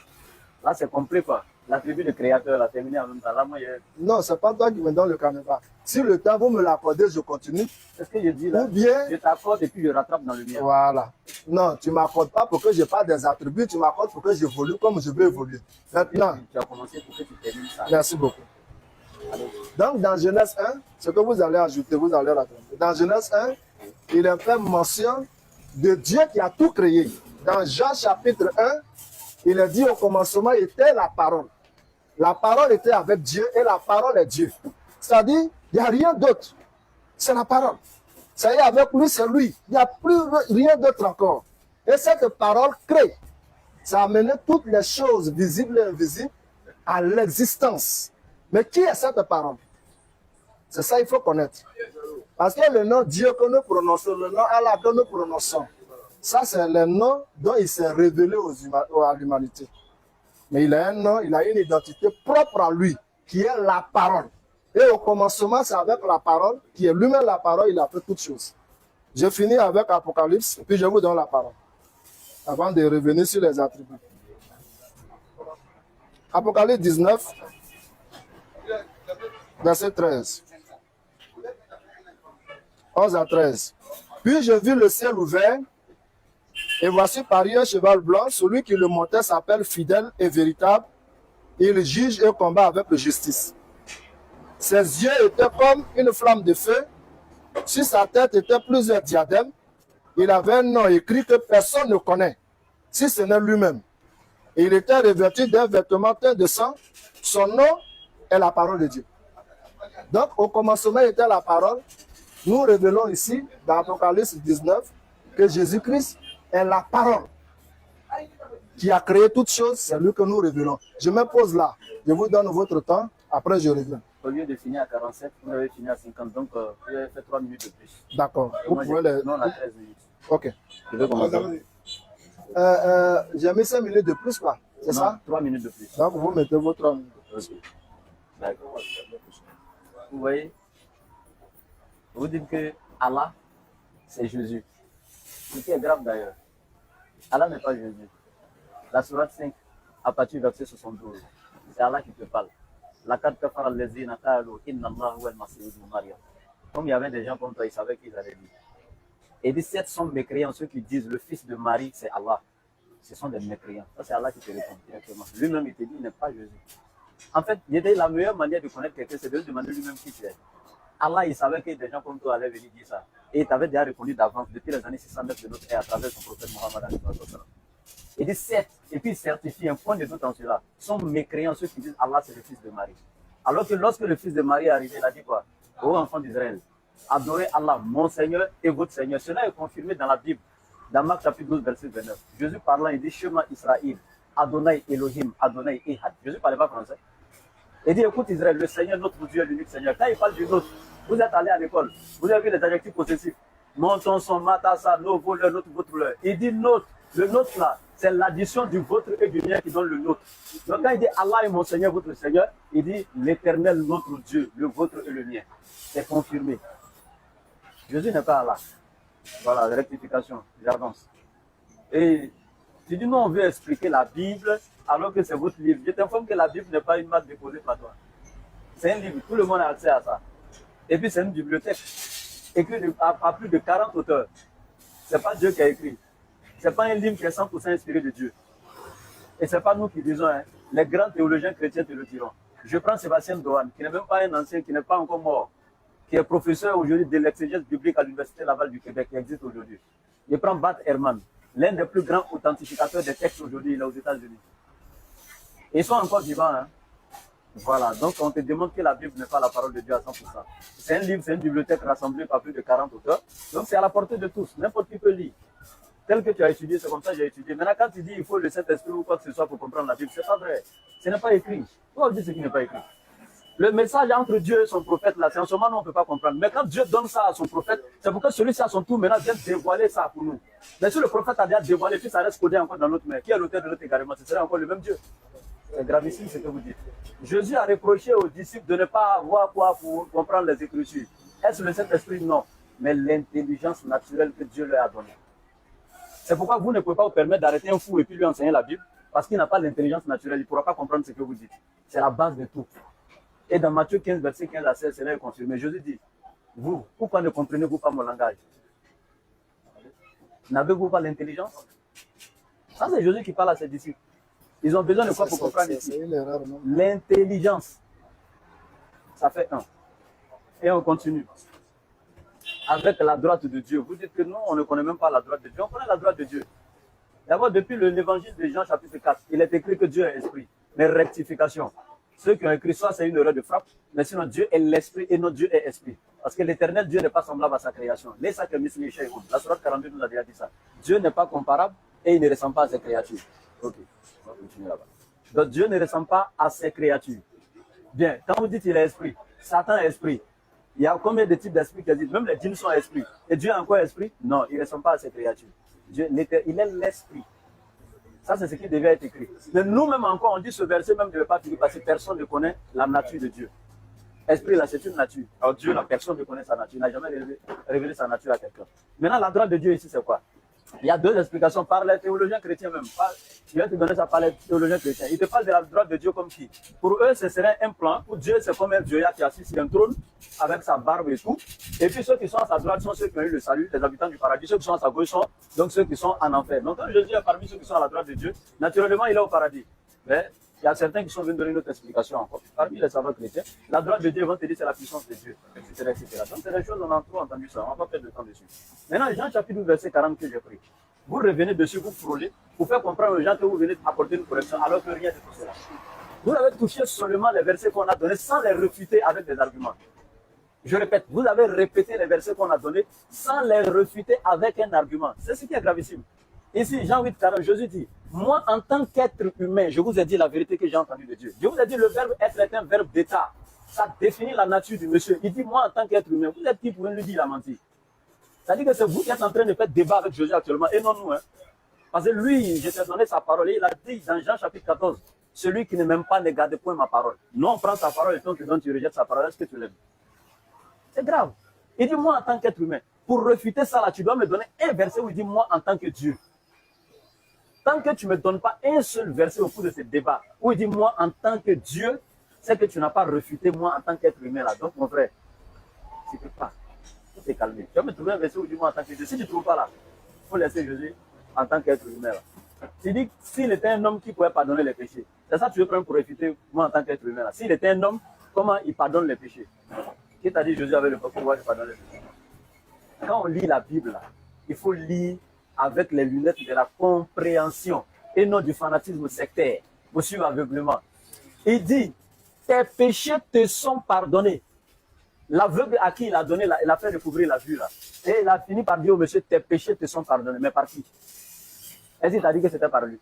[SPEAKER 3] Là, c'est complet quoi. L'attribut de créateur a terminé en même temps. Là, moi,
[SPEAKER 2] Non, c'est pas toi qui me donne le caméra. Si le temps, vous me l'accordez, je continue.
[SPEAKER 3] c'est ce que je dis là.
[SPEAKER 2] Ou bien...
[SPEAKER 3] Je t'accorde et puis je rattrape dans le mien.
[SPEAKER 2] Voilà. Non, tu ne m'accordes pas pour que je parle des attributs, tu m'accordes pour que j'évolue comme je veux évoluer. Maintenant,
[SPEAKER 3] Tu as commencé pour que tu termines ça.
[SPEAKER 2] merci beaucoup. Donc, dans Genèse 1, ce que vous allez ajouter, vous allez rattraper. Dans Genèse 1, il est fait mention de Dieu qui a tout créé. Dans Jean chapitre 1, il est dit au commencement était la parole. La parole était avec Dieu et la parole est Dieu. C'est-à-dire, il n'y a rien d'autre. C'est la parole. Ça y est, avec lui, c'est lui. Il n'y a plus rien d'autre encore. Et cette parole crée. Ça a amené toutes les choses visibles et invisibles à l'existence. Mais qui est cette parole? C'est ça qu'il faut connaître. Parce que le nom Dieu que nous prononçons, le nom Allah que nous prononçons, ça c'est le nom dont il s'est révélé à l'humanité. Mais il a un nom, il a une identité propre à lui, qui est la parole. Et au commencement, c'est avec la parole, qui est lui-même la parole, il a fait toutes choses. Je finis avec Apocalypse, puis je vous donne la parole, avant de revenir sur les attributs. Apocalypse 19, verset 13. 11 à 13. Puis je vis le ciel ouvert, et voici paru un cheval blanc, celui qui le montait s'appelle fidèle et véritable. Il juge et combat avec justice. Ses yeux étaient comme une flamme de feu, sur sa tête étaient plusieurs diadèmes, Il avait un nom écrit que personne ne connaît, si ce n'est lui-même. Il était revêtu d'un vêtement teint de sang. Son nom est la parole de Dieu. Donc, au commencement était la parole. Nous révélons ici, dans Apocalypse 19, que Jésus-Christ est la parole qui a créé toutes choses. C'est lui que nous révélons. Je me pose là. Je vous donne votre temps. Après, je reviens.
[SPEAKER 3] Au lieu de finir à 47, vous avez fini à 50. Donc, vous avez fait 3 minutes de plus.
[SPEAKER 2] D'accord. Vous pouvez les...
[SPEAKER 3] Non, on a 13 minutes.
[SPEAKER 2] Ok.
[SPEAKER 3] Je vais commencer.
[SPEAKER 2] J'ai mis 5 minutes de plus, quoi. C'est ça?
[SPEAKER 3] 3 minutes de plus.
[SPEAKER 2] Donc, vous mettez vos 3 minutes.
[SPEAKER 3] Ok. D'accord. Vous voyez, vous dites que Allah, c'est Jésus. Ce qui est grave d'ailleurs. Allah n'est pas Jésus. La sourate 5, à partir du verset 72, c'est Allah qui te parle. Comme il y avait des gens comme toi, ils savaient qu'ils allaient dire. Et 17 sont mécréants, ceux qui disent le fils de Marie, c'est Allah. Ce sont des mécréants. Ça, c'est Allah qui te répond directement. Lui-même, il te dit, il n'est pas Jésus. En fait, la meilleure manière de connaître quelqu'un, c'est de lui demander lui-même qui c'est. Allah, il savait que des gens comme toi allaient venir dire ça. Et il t'avait déjà répondu d'avance, depuis les années 609 de notre ère, à travers son prophète Mohammed. Il dit 7, et puis il certifie un point de doute en cela. Sont mécréants ceux qui disent Allah, c'est le fils de Marie. Alors que lorsque le fils de Marie est arrivé, il a dit quoi? Ô enfants d'Israël, adorez Allah, mon Seigneur et votre Seigneur. Cela est confirmé dans la Bible, dans Marc chapitre 12, verset 29. Jésus parlant, il dit Shema Israël, Adonai Elohim, Adonai Ehad. Jésus ne parlait pas français. Il dit, écoute Israël, le Seigneur, notre Dieu, est l'unique Seigneur. Quand il parle du nôtre, vous êtes allé à l'école, vous avez vu les adjectifs possessifs. Mon, ton, son, matassa, nos, vos, leur, notre, votre, leur. Il dit nôtre. Le nôtre là, c'est l'addition du vôtre et du mien qui donne le nôtre. Donc quand il dit Allah est mon Seigneur, votre Seigneur, il dit l'éternel, notre Dieu, le vôtre et le mien. C'est confirmé. Jésus n'est pas Allah. Voilà, rectification, j'avance. Et tu dis, non, on veut expliquer la Bible alors que c'est votre livre. Je t'informe que la Bible n'est pas une marque déposée par toi. C'est un livre, tout le monde a accès à ça. Et puis c'est une bibliothèque, écrite à plus de 40 auteurs. Ce n'est pas Dieu qui a écrit. Ce n'est pas un livre qui est 100% inspiré de Dieu. Et ce n'est pas nous qui disons, hein. Les grands théologiens chrétiens te le diront. Je prends Sébastien Dohan, qui n'est même pas un ancien, qui n'est pas encore mort, qui est professeur aujourd'hui de l'exégèse biblique à l'Université Laval du Québec, qui existe aujourd'hui. Je prends Bart Ehrman, l'un des plus grands authentificateurs des textes aujourd'hui, il est aux États-Unis. Ils sont encore vivants. Hein. Voilà, donc on te demande que la Bible n'est pas la parole de Dieu à 100%. C'est un livre, c'est une bibliothèque rassemblée par plus de 40 auteurs. Donc c'est à la portée de tous, n'importe qui peut lire. Tel que tu as étudié, c'est comme ça que j'ai étudié. Maintenant, quand tu dis il faut le Saint-Esprit ou quoi que ce soit pour comprendre la Bible, c'est pas vrai. Ce n'est pas écrit. Pourquoi on dit ce qui n'est pas écrit? Le message entre Dieu et son prophète, là, c'est en ce moment, on ne peut pas comprendre. Mais quand Dieu donne ça à son prophète, c'est pour que celui-ci à son tour maintenant vienne dévoiler ça pour nous. Mais si le prophète a déjà dévoilé, puis ça reste codé encore dans notre main, qui est l'auteur de notre égarement? Ce serait encore le même Dieu. C'est gravissime ce que vous dites. Jésus a reproché aux disciples de ne pas avoir quoi pour comprendre les Écritures. Est-ce le Saint-Esprit? Non. Mais l'intelligence naturelle que Dieu leur a donnée. C'est pourquoi vous ne pouvez pas vous permettre d'arrêter un fou et puis lui enseigner la Bible, parce qu'il n'a pas l'intelligence naturelle, il ne pourra pas comprendre ce que vous dites. C'est la base de tout. Et dans Matthieu 15, verset 15 à 16, cela est confirmé. Jésus dit, vous, pourquoi ne comprenez-vous pas mon langage? N'avez-vous pas l'intelligence? Ça, c'est Jésus qui parle à ses disciples. Ils ont besoin de quoi pour comprendre ici? L'intelligence. Ça fait un. Et on continue. Avec la droite de Dieu. Vous dites que non, on ne connaît même pas la droite de Dieu. On connaît la droite de Dieu. D'abord, depuis l'évangile de Jean chapitre 4, il est écrit que Dieu est esprit. Mais rectification. Ceux qui ont écrit ça, c'est une erreur de frappe. Mais sinon, Dieu est l'esprit et notre Dieu est esprit. Parce que l'éternel Dieu n'est pas semblable à sa création. La sourate 42 nous a déjà dit ça. Dieu n'est pas comparable et il ne ressemble pas à ses créatures. Ok, on va continuer là-bas. Donc Dieu ne ressemble pas à ses créatures. Bien, quand vous dites qu'il est esprit, Satan est esprit. Il y a combien de types d'esprits qui existent? Même les djinns sont esprits. Et Dieu est encore esprit? Non, il ne ressemble pas à ses créatures. Dieu, il est l'esprit. Ça, c'est ce qui devait être écrit. Mais nous-mêmes encore, on dit ce verset même ne devait pas finir parce que personne ne connaît la nature de Dieu. Esprit, là, c'est une nature. Alors Dieu, la personne ne connaît sa nature. Il n'a jamais révélé sa nature à quelqu'un. Maintenant, la droite de Dieu ici, c'est quoi? Il y a deux explications par les théologiens chrétiens même. Je vais te donner ça par les théologiens chrétiens. Ils te parlent de la droite de Dieu comme qui? Pour eux, ce serait un plan. Pour Dieu, c'est comme un Dieu qui est assis sur un trône avec sa barbe et tout. Et puis ceux qui sont à sa droite sont ceux qui ont eu le salut, les habitants du paradis. Ceux qui sont à sa gauche sont donc ceux qui sont en enfer. Donc quand Jésus est parmi ceux qui sont à la droite de Dieu, naturellement, il est au paradis. Mais Il y a certains qui sont venus donner une autre explication encore. Parmi les savants chrétiens, la droite de Dieu vont te dire c'est la puissance de Dieu, etc. etc. Donc c'est des choses, on a trop entendu ça, on va pas perdre de temps dessus. Maintenant, Jean chapitre 12, verset 40 que j'ai pris. Vous revenez dessus, vous frôlez, pour faire comprendre aux gens que vous venez apporter une correction, alors que rien de tout cela. Vous avez touché seulement les versets qu'on a donnés sans les refuter avec des arguments. Je répète, vous avez répété les versets qu'on a donnés sans les refuter avec un argument. C'est ce qui est gravissime. Ici, Jean 8, 40, Jésus dit, moi en tant qu'être humain, je vous ai dit la vérité que j'ai entendue de Dieu. Je vous ai dit le verbe être est un verbe d'état. Ça définit la nature du monsieur. Il dit, moi en tant qu'être humain, vous êtes qui pour lui dire il a menti? Ça dit que c'est vous qui êtes en train de faire débat avec Jésus actuellement et non nous. Hein. Parce que lui, je t'ai donné sa parole et il a dit dans Jean chapitre 14, celui qui ne m'aime pas ne garde point ma parole. Non, on prend sa parole et donc tu rejettes sa parole. Est-ce que tu l'aimes? C'est grave. Il dit, moi en tant qu'être humain, pour refuter ça là, tu dois me donner un verset où il dit, moi en tant que Dieu. Tant que tu ne me donnes pas un seul verset au cours de ce débat, où il dit, moi en tant que Dieu, c'est que tu n'as pas refuté moi en tant qu'être humain là. Donc mon frère, tu ne peux pas. Tu t'es calmé. Tu vas me trouver un verset où il dit, moi en tant que Dieu. Si tu ne trouves pas là, il faut laisser Jésus en tant qu'être humain là. Il dit, s'il était un homme qui pouvait pardonner les péchés, c'est ça que tu veux prendre pour refuter moi en tant qu'être humain là. S'il était un homme, comment il pardonne les péchés? Qui t'a dit Jésus avait le pouvoir de pardonner les péchés? Quand on lit la Bible là, il faut lire avec les lunettes de la compréhension et non du fanatisme sectaire, au suivre aveuglement. Il dit, tes péchés te sont pardonnés. L'aveugle à qui il a donné, il a fait découvrir la vue là. Et il a fini par dire au monsieur, tes péchés te sont pardonnés. Mais par qui? Est-ce qu'il t'a dit que c'était par lui?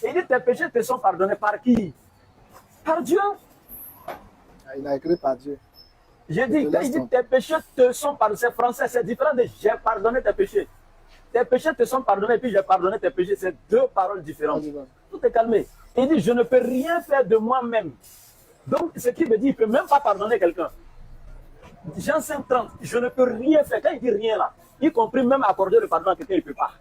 [SPEAKER 3] Il dit, tes péchés te sont pardonnés par qui? Par Dieu.
[SPEAKER 2] Il a écrit par Dieu.
[SPEAKER 3] J'ai dit, quand il dit tes péchés te sont pardonnés, c'est français, c'est différent de j'ai pardonné tes péchés. Tes péchés te sont pardonnés, puis j'ai pardonné tes péchés, c'est deux paroles différentes. Tout est calmé. Il dit, je ne peux rien faire de moi-même. Donc, ce qui veut dire, il ne peut même pas pardonner quelqu'un. Jean 5,30, je ne peux rien faire. Quand il dit rien là, y compris même accorder le pardon à quelqu'un, il ne peut pas.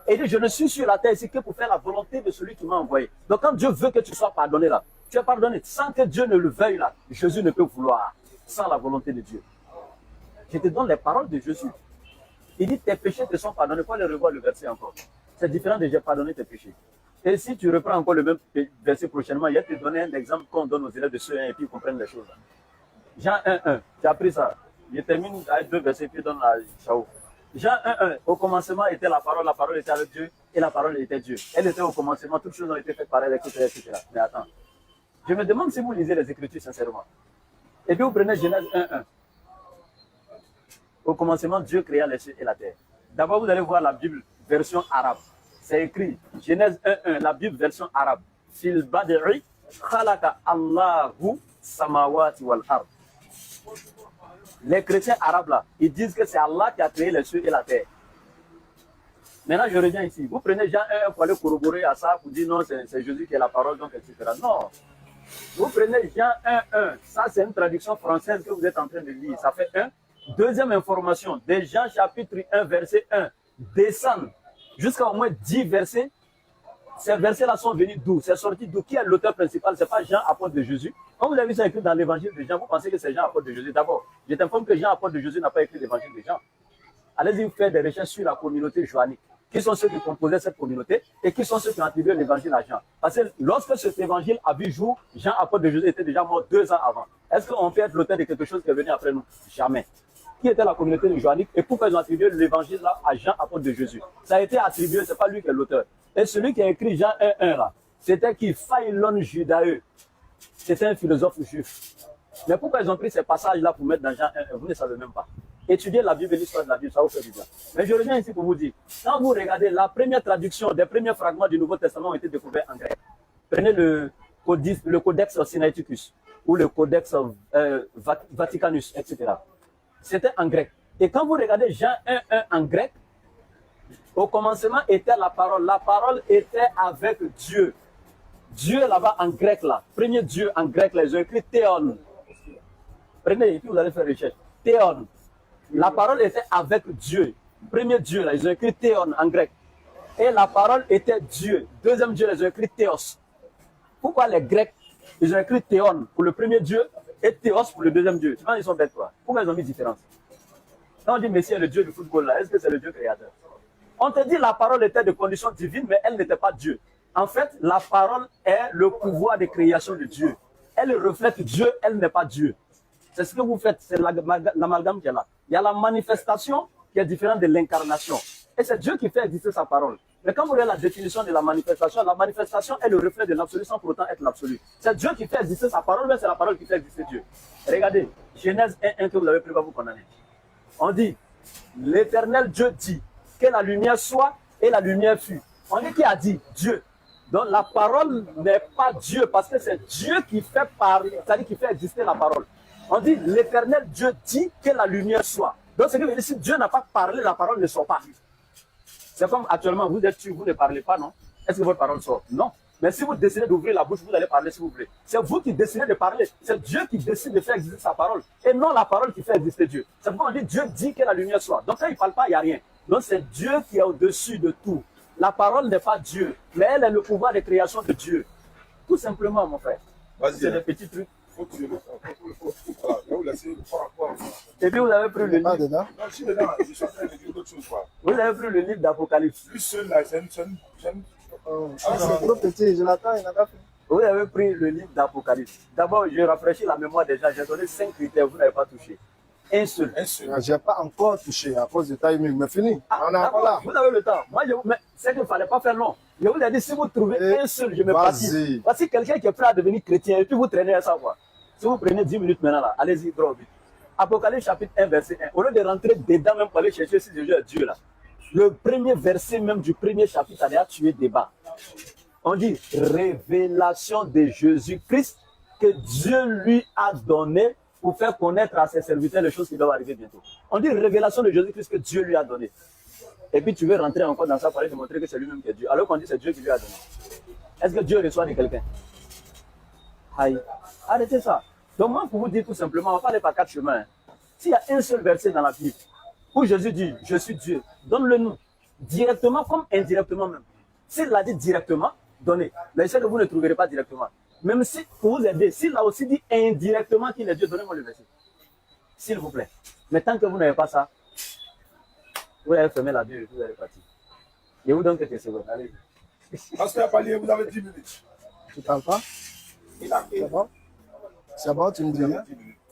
[SPEAKER 3] Et il dit, je ne suis sur la terre ici que pour faire la volonté de celui qui m'a envoyé. Donc, quand Dieu veut que tu sois pardonné là, tu es pardonné. Sans que Dieu ne le veuille là, Jésus ne peut vouloir. Sans la volonté de Dieu. Je te donne les paroles de Jésus. Il dit, tes péchés te sont pardonnés. Faut les revoir le verset encore. C'est différent de j'ai pardonné tes péchés. Et si tu reprends encore le même verset prochainement, il va te donner un exemple qu'on donne aux élèves de ceux et puis ils comprennent les choses. Jean 1,1, tu as pris ça. Je termine avec deux versets puis donne la ciao. Jean 1,1, au commencement était la parole était avec Dieu et la parole était Dieu. Elle était au commencement, toutes choses ont été faites par elle, etc., etc. Mais attends, je me demande si vous lisez les Écritures sincèrement. Et puis vous prenez Genèse 1,1. Au commencement, Dieu créa les cieux et la terre. D'abord, vous allez voir la Bible version arabe. C'est écrit Genèse 1,1, la Bible version arabe. Fil badri khalaqa Allahu samawati wal ard. Les chrétiens arabes là, ils disent que c'est Allah qui a créé les cieux et la terre. Maintenant, je reviens ici. Vous prenez Jean 1 pour aller corroborer à ça, pour dire non, c'est Jésus qui est la parole, donc etc. Non. Vous prenez Jean 1,1. Ça, c'est une traduction française que vous êtes en train de lire. Ça fait 1. Deuxième information, de Jean chapitre 1, verset 1, descendent jusqu'à au moins 10 versets. Ces versets-là sont venus d'où? C'est sorti d'où? Qui est l'auteur principal? Ce n'est pas Jean, apôtre de Jésus. Quand vous avez vu ça écrit dans l'évangile de Jean, vous pensez que c'est Jean, apôtre de Jésus. D'abord, je t'informe que Jean, apôtre de Jésus, n'a pas écrit l'évangile de Jean. Allez-y faire des recherches sur la communauté joannique. Qui sont ceux qui composaient cette communauté et qui sont ceux qui ont attribué l'évangile à Jean. Parce que lorsque cet évangile a vu jour, Jean, apôtre de Jésus, était déjà mort 2 ans avant. Est-ce qu'on peut être l'auteur de quelque chose qui est venu après nous? Jamais. Qui était la communauté de joannique et pourquoi ils ont attribué l'évangile là à Jean, apôtre de Jésus? Ça a été attribué, c'est pas lui qui est l'auteur. Et celui qui a écrit Jean 1,1 là, c'était qui? Philon Judaeus. C'était un philosophe juif. Mais pourquoi ils ont pris ces passages-là pour mettre dans Jean 1,1? Vous ne savez même pas. Étudiez la Bible et l'histoire de la Bible, ça vous fait du bien. Mais je reviens ici pour vous dire, quand vous regardez la première traduction des premiers fragments du Nouveau Testament ont été découverts en grec. Prenez le Codex Sinaiticus ou le Codex Vaticanus, etc. C'était en grec. Et quand vous regardez Jean 1,1 en grec, au commencement était la parole. La parole était avec Dieu. Dieu là-bas en grec là. Premier Dieu en grec là, ils ont écrit Théon. Prenez et puis vous allez faire recherche. Théon. La parole était avec Dieu. Premier Dieu là, ils ont écrit Théon en grec. Et la parole était Dieu. Deuxième Dieu, ils ont écrit Théos. Pourquoi les Grecs, ils ont écrit Théon pour le premier Dieu et Théos pour le deuxième Dieu? Tu vois, ils sont bêtes quoi. Pourquoi ils ont mis différence? Quand on dit Messie est le Dieu du football là, est-ce que c'est le Dieu créateur? On te dit la parole était de condition divine, mais elle n'était pas Dieu. En fait, la parole est le pouvoir de création de Dieu. Elle reflète Dieu, elle n'est pas Dieu. C'est ce que vous faites, c'est l'amalgame qui est là. Il y a la manifestation qui est différente de l'incarnation. Et c'est Dieu qui fait exister sa parole. Mais quand vous regardez la définition de la manifestation est le reflet de l'absolu sans pour autant être l'absolu. C'est Dieu qui fait exister sa parole, mais c'est la parole qui fait exister Dieu. Regardez, Genèse 1 que vous avez pris, va vous condamner. On dit, l'Éternel Dieu dit que la lumière soit et la lumière fut. On dit qui a dit? Dieu. Donc la parole n'est pas Dieu parce que c'est Dieu qui fait parler, c'est-à-dire qui fait exister la parole. On dit l'Éternel Dieu dit que la lumière soit. Donc c'est que si Dieu n'a pas parlé, la parole ne sort pas. C'est comme actuellement, vous êtes sûr, vous ne parlez pas, non? Est-ce que votre parole sort? Non. Mais si vous décidez d'ouvrir la bouche, vous allez parler si vous voulez. C'est vous qui décidez de parler. C'est Dieu qui décide de faire exister sa parole. Et non la parole qui fait exister Dieu. C'est pourquoi on dit Dieu dit que la lumière soit. Donc quand il ne parle pas, il n'y a rien. Donc c'est Dieu qui est au-dessus de tout. La parole n'est pas Dieu, mais elle est le pouvoir de création de Dieu. Tout simplement, mon frère. C'est des petits trucs. Et puis vous avez pris le livre.
[SPEAKER 2] Dedans.
[SPEAKER 1] Non, je suis dedans, je suis en train de dire d'autres choses. Quoi.
[SPEAKER 3] Vous avez pris le livre d'Apocalypse.
[SPEAKER 1] Lui seul, là, c'est
[SPEAKER 2] C'est trop petit, je l'attends, il n'a pas fait.
[SPEAKER 3] Vous avez pris le livre d'Apocalypse. D'abord, je rafraîchis la mémoire des gens. J'ai donné 5 critères, vous n'avez pas touché. Un seul.
[SPEAKER 2] Je n'ai pas encore touché à cause du timing, mais fini. On est encore là.
[SPEAKER 3] Vous avez le temps. Moi, mais c'est qu'il ne fallait pas faire long. Je vous ai dit, si vous trouvez un seul, je me pratique. Voici quelqu'un qui est prêt à devenir chrétien et puis vous traînez à savoir. Si vous prenez 10 minutes maintenant, là, allez-y, droit au but. Apocalypse chapitre 1, verset 1. Au lieu de rentrer dedans, même pour aller chercher si Dieu est Dieu, là. Le premier verset même du premier chapitre, a tué débat. On dit révélation de Jésus-Christ que Dieu lui a donné pour faire connaître à ses serviteurs les choses qui doivent arriver bientôt. On dit révélation de Jésus-Christ que Dieu lui a donné. Et puis tu veux rentrer encore dans ça pour aller démontrer que c'est lui-même qui est Dieu. Alors qu'on dit c'est Dieu qui lui a donné. Est-ce que Dieu reçoit de quelqu'un? Aïe. Arrêtez ça. Donc moi, pour vous dire tout simplement, on va pas aller par 4 chemins. Hein. S'il y a un seul verset dans la Bible où Jésus dit « Je suis Dieu », donne-le nous. Directement comme indirectement même. S'il l'a dit directement, donnez. Mais je sais que vous ne trouverez pas directement. Même si, pour vous aider, s'il a aussi dit indirectement qu'il est Dieu, donnez-moi le verset. S'il vous plaît. Mais tant que vous n'avez pas ça, vous allez fermer la Bible et vous allez partir. Je vous donne quelques secondes. Allez.
[SPEAKER 1] Pasteur Palier, vous avez 10 minutes.
[SPEAKER 2] Tu ne parles pas? C'est bon? C'est bon, tu me dis rien?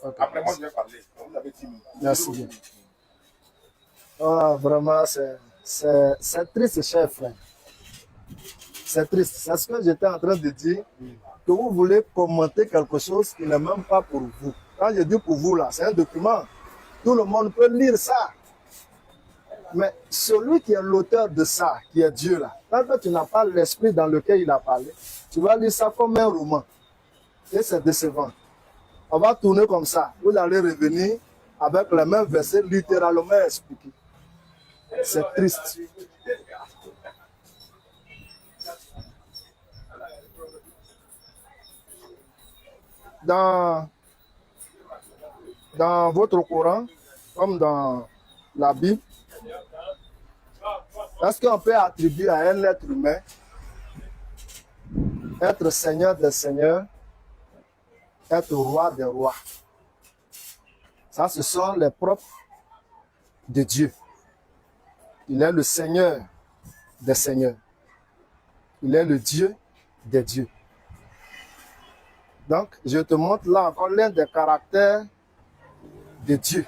[SPEAKER 1] Okay. Après moi, je vais parler. Vous avez 10 minutes.
[SPEAKER 2] Merci bien. Oh, vraiment, c'est triste, cher frère. C'est triste. C'est ce que j'étais en train de dire. Que vous voulez commenter quelque chose qui n'est même pas pour vous. Quand je dis pour vous, là, c'est un document. Tout le monde peut lire ça. Mais celui qui est l'auteur de ça, qui est Dieu, là, quand tu n'as pas l'esprit dans lequel il a parlé, tu vas lire ça comme un roman. Et c'est décevant. On va tourner comme ça. Vous allez revenir avec les mêmes versets littéralement expliqués. C'est triste. Dans votre Coran, comme dans la Bible, est-ce qu'on peut attribuer à un être humain être Seigneur des Seigneurs, être roi des rois? Ça, ce sont les propres de Dieu. Il est le Seigneur des Seigneurs. Il est le Dieu des dieux. Donc, je te montre là encore l'un des caractères de Dieu.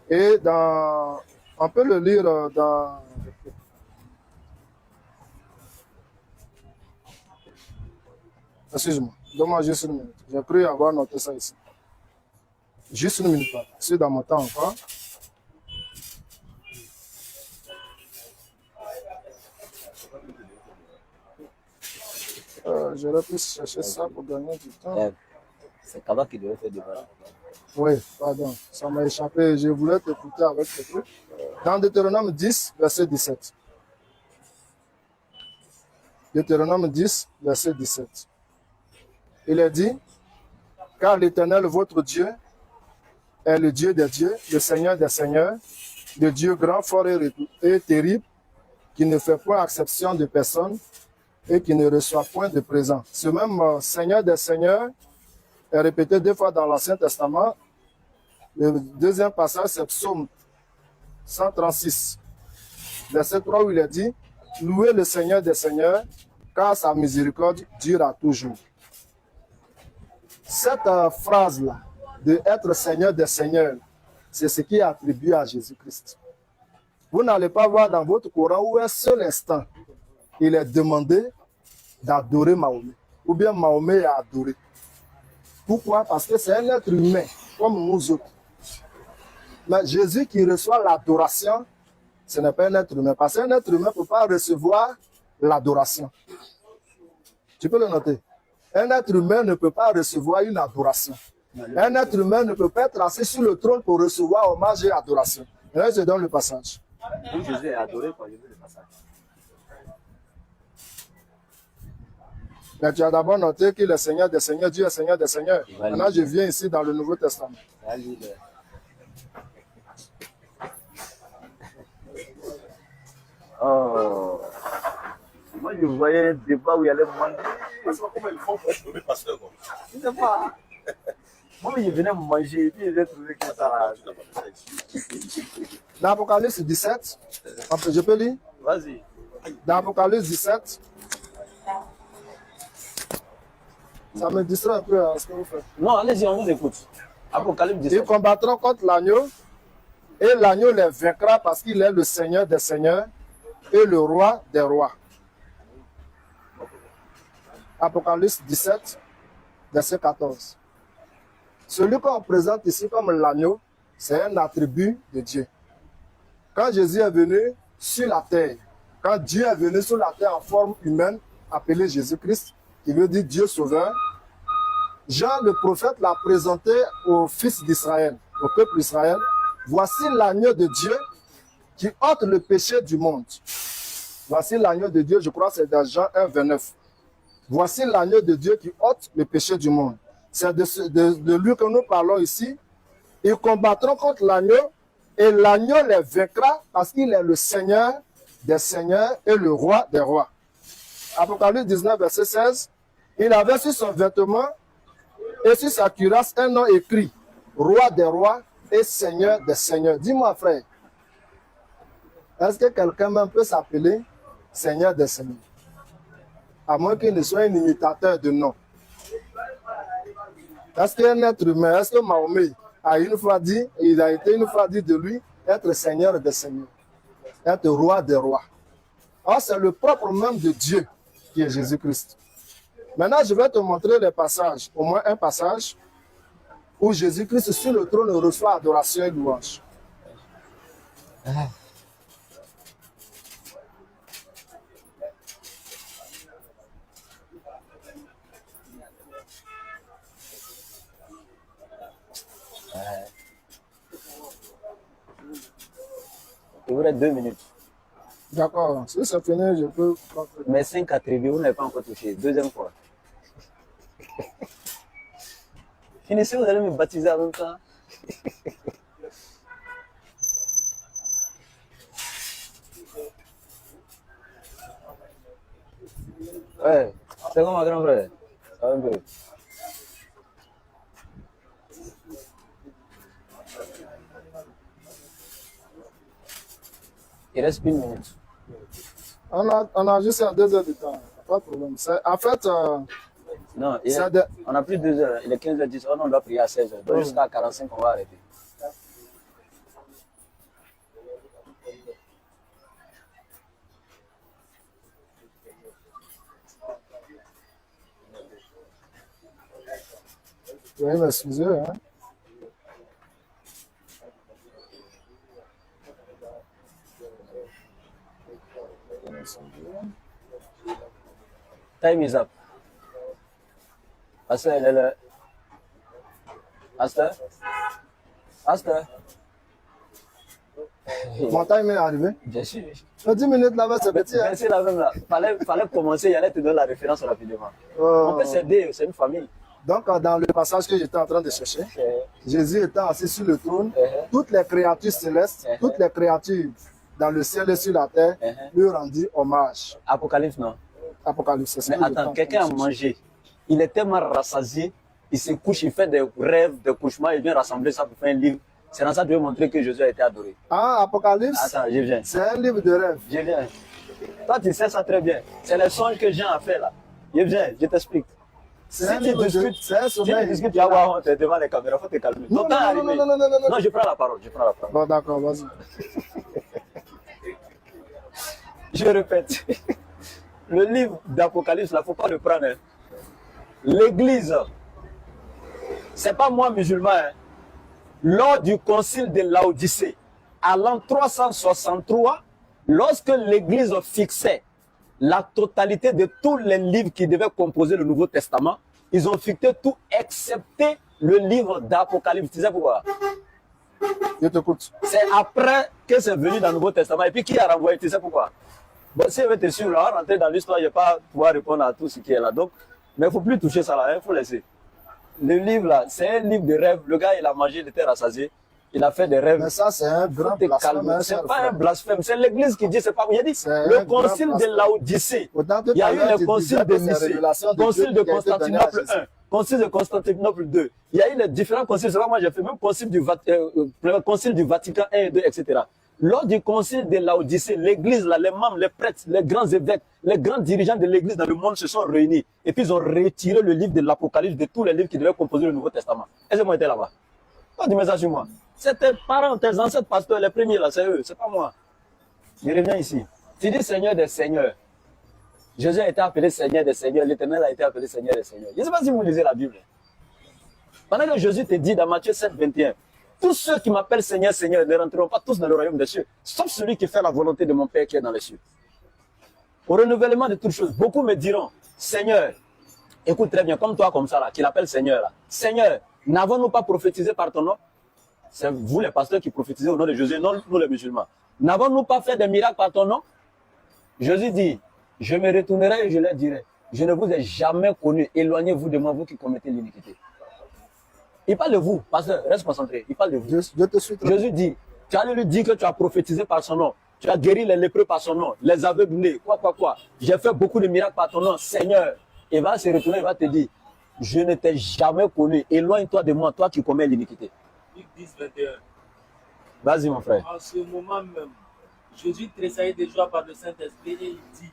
[SPEAKER 2] Et on peut le lire dans... Excuse-moi, donne-moi juste une minute. J'ai cru avoir noté ça ici. Juste une minute, papa. C'est dans mon temps encore. J'aurais pu chercher ça pour gagner du temps.
[SPEAKER 3] C'est Kaba qui devait faire débat.
[SPEAKER 2] Oui, pardon, ça m'a échappé. Je voulais t'écouter avec ce truc. Dans Deutéronome 10, verset 17. Deutéronome 10, verset 17. Il est dit, car l'Éternel, votre Dieu, est le Dieu des dieux, le Seigneur des seigneurs, le Dieu grand, fort et terrible, qui ne fait point exception de personne et qui ne reçoit point de présent. Ce même Seigneur des seigneurs est répété 2 fois dans l'Ancien Testament. Le deuxième passage, c'est Psaume 136, verset 3, où il est dit, louez le Seigneur des seigneurs, car sa miséricorde dure à toujours. Cette phrase-là, de être Seigneur des Seigneurs, c'est ce qui est attribué à Jésus-Christ. Vous n'allez pas voir dans votre Coran où un seul instant, il est demandé d'adorer Mahomet, ou bien Mahomet est adoré. Pourquoi? Parce que c'est un être humain, comme nous autres. Mais Jésus qui reçoit l'adoration, ce n'est pas un être humain. Parce qu'un être humain ne peut pas recevoir l'adoration. Tu peux le noter. Un être humain ne peut pas recevoir une adoration. Un être humain ne peut pas être assis sur le trône pour recevoir hommage et adoration. Et là, je donne le passage.
[SPEAKER 3] Donc Jésus est adoré quand je veux le passage.
[SPEAKER 2] Mais tu as d'abord noté qu'il est Seigneur des Seigneurs, Dieu est Seigneur des Seigneurs. Maintenant, je viens ici dans le Nouveau Testament.
[SPEAKER 3] Oh. Moi, je voyais un débat où il y allait manger.
[SPEAKER 1] Je ne sais pas comment ils font pour être nommé pasteur.
[SPEAKER 3] Je ne sais pas. Moi, je venais manger et puis j'ai trouvé que ça.
[SPEAKER 2] Dans Apocalypse 17, je peux lire?
[SPEAKER 3] Vas-y.
[SPEAKER 2] Dans Apocalypse 17, ça me distrait un peu ce que vous faites.
[SPEAKER 3] Non, allez-y, on vous écoute. Apocalypse 17.
[SPEAKER 2] Ils combattront contre l'agneau et l'agneau les vaincra parce qu'il est le Seigneur des Seigneurs et le Roi des Rois. Apocalypse 17, verset 14. Celui qu'on présente ici comme l'agneau, c'est un attribut de Dieu. Quand Jésus est venu sur la terre, quand Dieu est venu sur la terre en forme humaine, appelé Jésus-Christ, qui veut dire Dieu sauveur, Jean le prophète l'a présenté aux fils d'Israël, au peuple d'Israël. Voici l'agneau de Dieu qui ôte le péché du monde. Voici l'agneau de Dieu, je crois que c'est dans Jean 1, 29. Voici l'agneau de Dieu qui ôte le péché du monde. C'est de lui que nous parlons ici. Ils combattront contre l'agneau et l'agneau les vaincra parce qu'il est le Seigneur des Seigneurs et le Roi des Rois. Apocalypse 19, verset 16. Il avait sur son vêtement et sur sa cuirasse un nom écrit, Roi des Rois et Seigneur des Seigneurs. Dis-moi, frère, est-ce que quelqu'un même peut s'appeler Seigneur des Seigneurs? À moins qu'il ne soit un imitateur de nom. Est-ce qu'un être humain, est-ce que Mahomet a une fois dit, il a été une fois dit de lui, être Seigneur des Seigneurs, être Roi des Rois. Or, c'est le propre même de Dieu qui est Jésus-Christ. Maintenant, je vais te montrer les passages, au moins un passage, où Jésus-Christ sur le trône reçoit adoration et louange.
[SPEAKER 3] Il vous reste 2 minutes.
[SPEAKER 2] D'accord, si c'est fini, je peux...
[SPEAKER 3] Mais 5 attributs, vous n'avez pas encore touché. Deuxième fois. Finissez, vous allez me baptiser en même temps. Ouais, c'est comme mon grand frère. Ça va un peu. Il reste 1 minute.
[SPEAKER 2] On a juste 2 heures de temps, pas de problème. En fait,
[SPEAKER 3] non,
[SPEAKER 2] de...
[SPEAKER 3] on a plus de 2 heures. Il est 15h10. On doit prier à 16h. Donc jusqu'à 45, on va arrêter.
[SPEAKER 2] Oui, m'excuser. Hein?
[SPEAKER 3] Time is up. Pasteur, elle est là. Pasteur? Pasteur?
[SPEAKER 2] Mon time est arrivé.
[SPEAKER 3] Bien sûr.
[SPEAKER 2] 10 minutes là-bas, c'est petit. Hein?
[SPEAKER 3] C'est la même là. Fallait commencer, il allait te donner la référence rapidement. On peut s'aider, c'est une famille.
[SPEAKER 2] Donc, dans le passage que j'étais en train de chercher, Jésus étant assis sur le trône, toutes les créatures célestes, toutes les créatures dans le ciel et sur la terre, lui rendit hommage.
[SPEAKER 3] Apocalypse, non?
[SPEAKER 2] Apocalypse, c'est ce
[SPEAKER 3] Mais
[SPEAKER 2] que
[SPEAKER 3] attends, quelqu'un a mangé. Il est tellement rassasié, il se couche, il fait des rêves, des cauchemars, il vient rassembler ça pour faire un livre. C'est dans ça que je veux montrer que Jésus a été adoré.
[SPEAKER 2] Ah, Apocalypse?
[SPEAKER 3] Attends, je viens.
[SPEAKER 2] C'est un livre de rêve.
[SPEAKER 3] Je viens. Toi, tu sais ça très bien. C'est les songes que Jean a fait là. Viens, je t'explique. Si tu discutes, tu vas voir honte devant les caméras, il faut te calmer.
[SPEAKER 2] Non,
[SPEAKER 3] Non, je prends la parole,
[SPEAKER 2] Bon, d'accord, vas-y.
[SPEAKER 3] Je répète, le livre d'Apocalypse, il ne faut pas le prendre. Hein. L'église, c'est pas moi musulman. Hein. Lors du concile de Laodicée, à l'an 363, lorsque l'église fixait la totalité de tous les livres qui devaient composer le Nouveau Testament, ils ont fixé tout excepté le livre d'Apocalypse. Tu sais pourquoi?
[SPEAKER 2] Je t'écoute.
[SPEAKER 3] C'est après que c'est venu dans le Nouveau Testament. Et puis qui a renvoyé? Tu sais pourquoi? Bon, si je vais te suivre là, rentrer dans l'histoire, je ne vais pas pouvoir répondre à tout ce qui est là. Donc, mais il ne faut plus toucher ça là, il faut laisser. Le livre là, c'est un livre de rêve. Le gars, il a mangé, il était rassasié. Il a fait des rêves.
[SPEAKER 2] Mais ça, c'est un grand blasphème.
[SPEAKER 3] C'est pas un blasphème, c'est l'église qui dit, c'est pas. Il a dit, le concile de Laodicée. Il y a eu le concile de Nicée, concile de Constantinople 1, concile de Constantinople 2. Il y a eu les différents conciles. C'est pas moi, j'ai fait même concile du Vatican 1 et 2, etc. Lors du concile de Laodicée, l'église, là, les membres, les prêtres, les grands évêques, les grands dirigeants de l'église dans le monde se sont réunis. Et puis ils ont retiré le livre de l'Apocalypse de tous les livres qui devaient composer le Nouveau Testament. Est-ce que moi j'étais là-bas? Pas du message sur moi. C'est tes parents, tes ancêtres pasteurs, les premiers là, c'est eux, c'est pas moi. Je reviens ici. Tu dis Seigneur des Seigneurs. Jésus a été appelé Seigneur des Seigneurs, l'Éternel a été appelé Seigneur des Seigneurs. Je ne sais pas si vous lisez la Bible. Pendant que Jésus te dit dans Matthieu 7, 21, tous ceux qui m'appellent Seigneur, Seigneur ne rentreront pas tous dans le royaume des cieux, sauf celui qui fait la volonté de mon Père qui est dans les cieux. Au renouvellement de toutes choses, beaucoup me diront, Seigneur, écoute très bien, comme toi, comme ça, là, qui l'appelle Seigneur, là. Seigneur, n'avons-nous pas prophétisé par ton nom? C'est vous les pasteurs qui prophétisez au nom de Jésus, non nous les musulmans. N'avons-nous pas fait des miracles par ton nom? Jésus dit, je me retournerai et je leur dirai, je ne vous ai jamais connu, éloignez-vous de moi, vous qui commettez l'iniquité. Il parle de vous, pasteur, reste concentré, il parle de vous.
[SPEAKER 2] Je te suis.
[SPEAKER 3] Jésus dit, tu allais lui dire que tu as prophétisé par son nom, tu as guéri les lépreux par son nom, les aveugles nés, quoi. J'ai fait beaucoup de miracles par ton nom, Seigneur. Il va se retourner, il va te dire, je ne t'ai jamais connu, éloigne-toi de moi, toi qui commets l'iniquité.
[SPEAKER 4] 10, 21.
[SPEAKER 3] Vas-y mon frère.
[SPEAKER 4] En ce moment même, Jésus tressaillit de joie par le Saint-Esprit et il dit,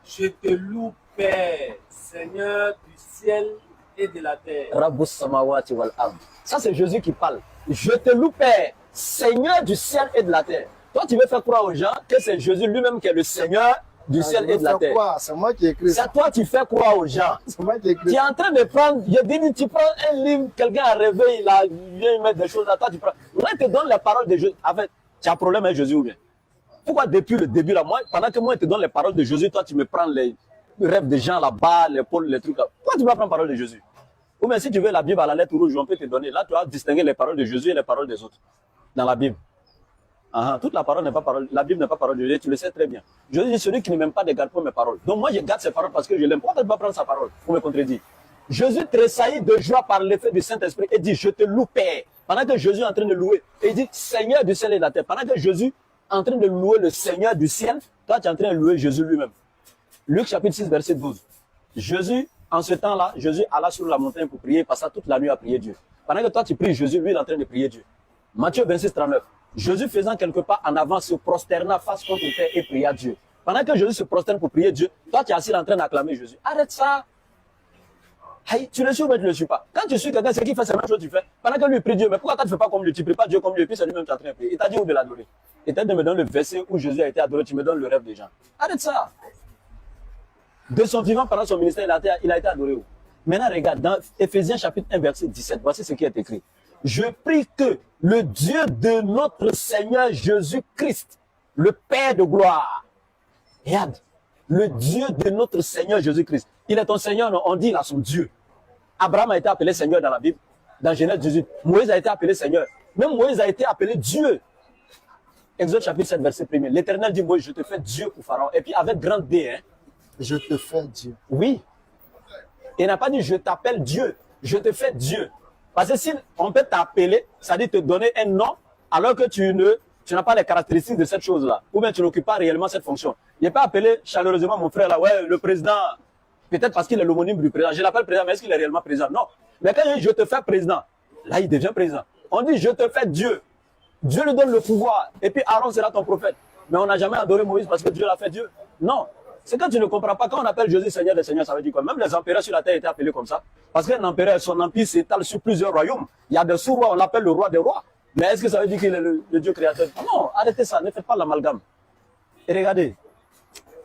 [SPEAKER 4] je te loue Père, Seigneur du ciel et de la terre.
[SPEAKER 3] Rabbus samawati wal ard. Ça c'est Jésus qui parle. Je te loue Père, Seigneur du ciel et de la terre. Toi tu veux faire croire aux gens que c'est Jésus lui-même qui est le Seigneur du ciel et de la terre.
[SPEAKER 2] C'est moi qui ai écrit ça.
[SPEAKER 3] C'est toi qui fais croire aux gens.
[SPEAKER 2] C'est moi qui ai écrit
[SPEAKER 3] Tu es en train de prendre, je dis, tu prends un livre, quelqu'un a rêvé, il vient mettre des choses là, toi tu prends. Là, il te donne les paroles de Jésus. En fait, tu as un problème avec Jésus ou bien? Pourquoi depuis le début là, moi, pendant que moi il te donne les paroles de Jésus, toi tu me prends les rêves des gens là-bas, les pôles, les trucs là. Pourquoi tu vas prendre parole de Jésus? Ou bien si tu veux la Bible à la lettre rouge, on peut te donner. Là, tu vas distinguer les paroles de Jésus et les paroles des autres dans la Bible. Toute la parole n'est pas parole, la Bible n'est pas parole de Dieu, tu le sais très bien. Je dis, celui qui ne m'aime pas ne garde pas mes paroles. Donc moi je garde ses paroles parce que je l'aime. Pourquoi tu ne vas pas prendre sa parole pour me contredire? Jésus tressaillit de joie par l'effet du Saint-Esprit et dit, je te loue Père. Pendant que Jésus est en train de louer, et il dit, Seigneur du ciel et de la terre. Pendant que Jésus est en train de louer le Seigneur du ciel, toi tu es en train de louer Jésus lui-même. Luc chapitre 6 verset 12. Jésus, en ce temps-là, Jésus alla sur la montagne pour prier, il passa toute la nuit à prier Dieu. Pendant que toi tu pries Jésus, lui il est en train de prier Dieu. Matthieu 26, 39. Jésus faisant quelque pas en avant se prosterna face contre terre et pria Dieu. Pendant que Jésus se prosterne pour prier Dieu, toi tu es assis en train d'acclamer Jésus. Arrête ça. Hey, tu le suis ou tu ne le suis pas? Quand tu suis quelqu'un, c'est qui fait la même chose que tu fais. Pendant que lui prie Dieu, mais pourquoi toi tu ne fais pas comme lui? Tu ne pries pas Dieu comme lui et puis c'est lui-même qui est en train de prier. Il t'a dit où de l'adorer. Et tu de me donner le verset où Jésus a été adoré, tu me donnes le rêve des gens. Arrête ça. De son vivant pendant son ministère, il a été adoré où? Maintenant regarde, dans Éphésiens chapitre 1 verset 17, voici ce qui est écrit. Je prie que le Dieu de notre Seigneur Jésus-Christ, le Père de gloire, regarde, le Dieu de notre Seigneur Jésus-Christ, il est ton Seigneur, non? On dit il a son Dieu. Abraham a été appelé Seigneur dans la Bible, dans Genèse 18. Moïse a été appelé Seigneur. Même Moïse a été appelé Dieu. Exode chapitre 7 verset 1er. L'Éternel dit Moïse, je te fais Dieu pour Pharaon. Et puis avec grand D, hein.
[SPEAKER 2] Je te fais Dieu.
[SPEAKER 3] Oui. Il n'a pas dit je t'appelle Dieu, je te fais Dieu. Parce que si on peut t'appeler, ça dit te donner un nom, alors que tu n'as pas les caractéristiques de cette chose-là. Ou bien tu n'occupes pas réellement cette fonction. Il n'est pas appelé chaleureusement mon frère là, ouais, le président, peut-être parce qu'il est l'homonyme du président. Je l'appelle président, mais est-ce qu'il est réellement président? Non. Mais quand il dit je te fais président, là il devient président. On dit je te fais Dieu. Dieu lui donne le pouvoir. Et puis Aaron sera ton prophète. Mais on n'a jamais adoré Moïse parce que Dieu l'a fait Dieu. Non. C'est que tu ne comprends pas. Quand on appelle Jésus Seigneur des Seigneurs, ça veut dire quoi? Même les empereurs sur la terre étaient appelés comme ça. Parce qu'un empereur, son empire s'étale sur plusieurs royaumes. Il y a des sous-rois, on l'appelle le roi des rois. Mais est-ce que ça veut dire qu'il est le Dieu créateur? Non, arrêtez ça, ne faites pas l'amalgame. Et regardez,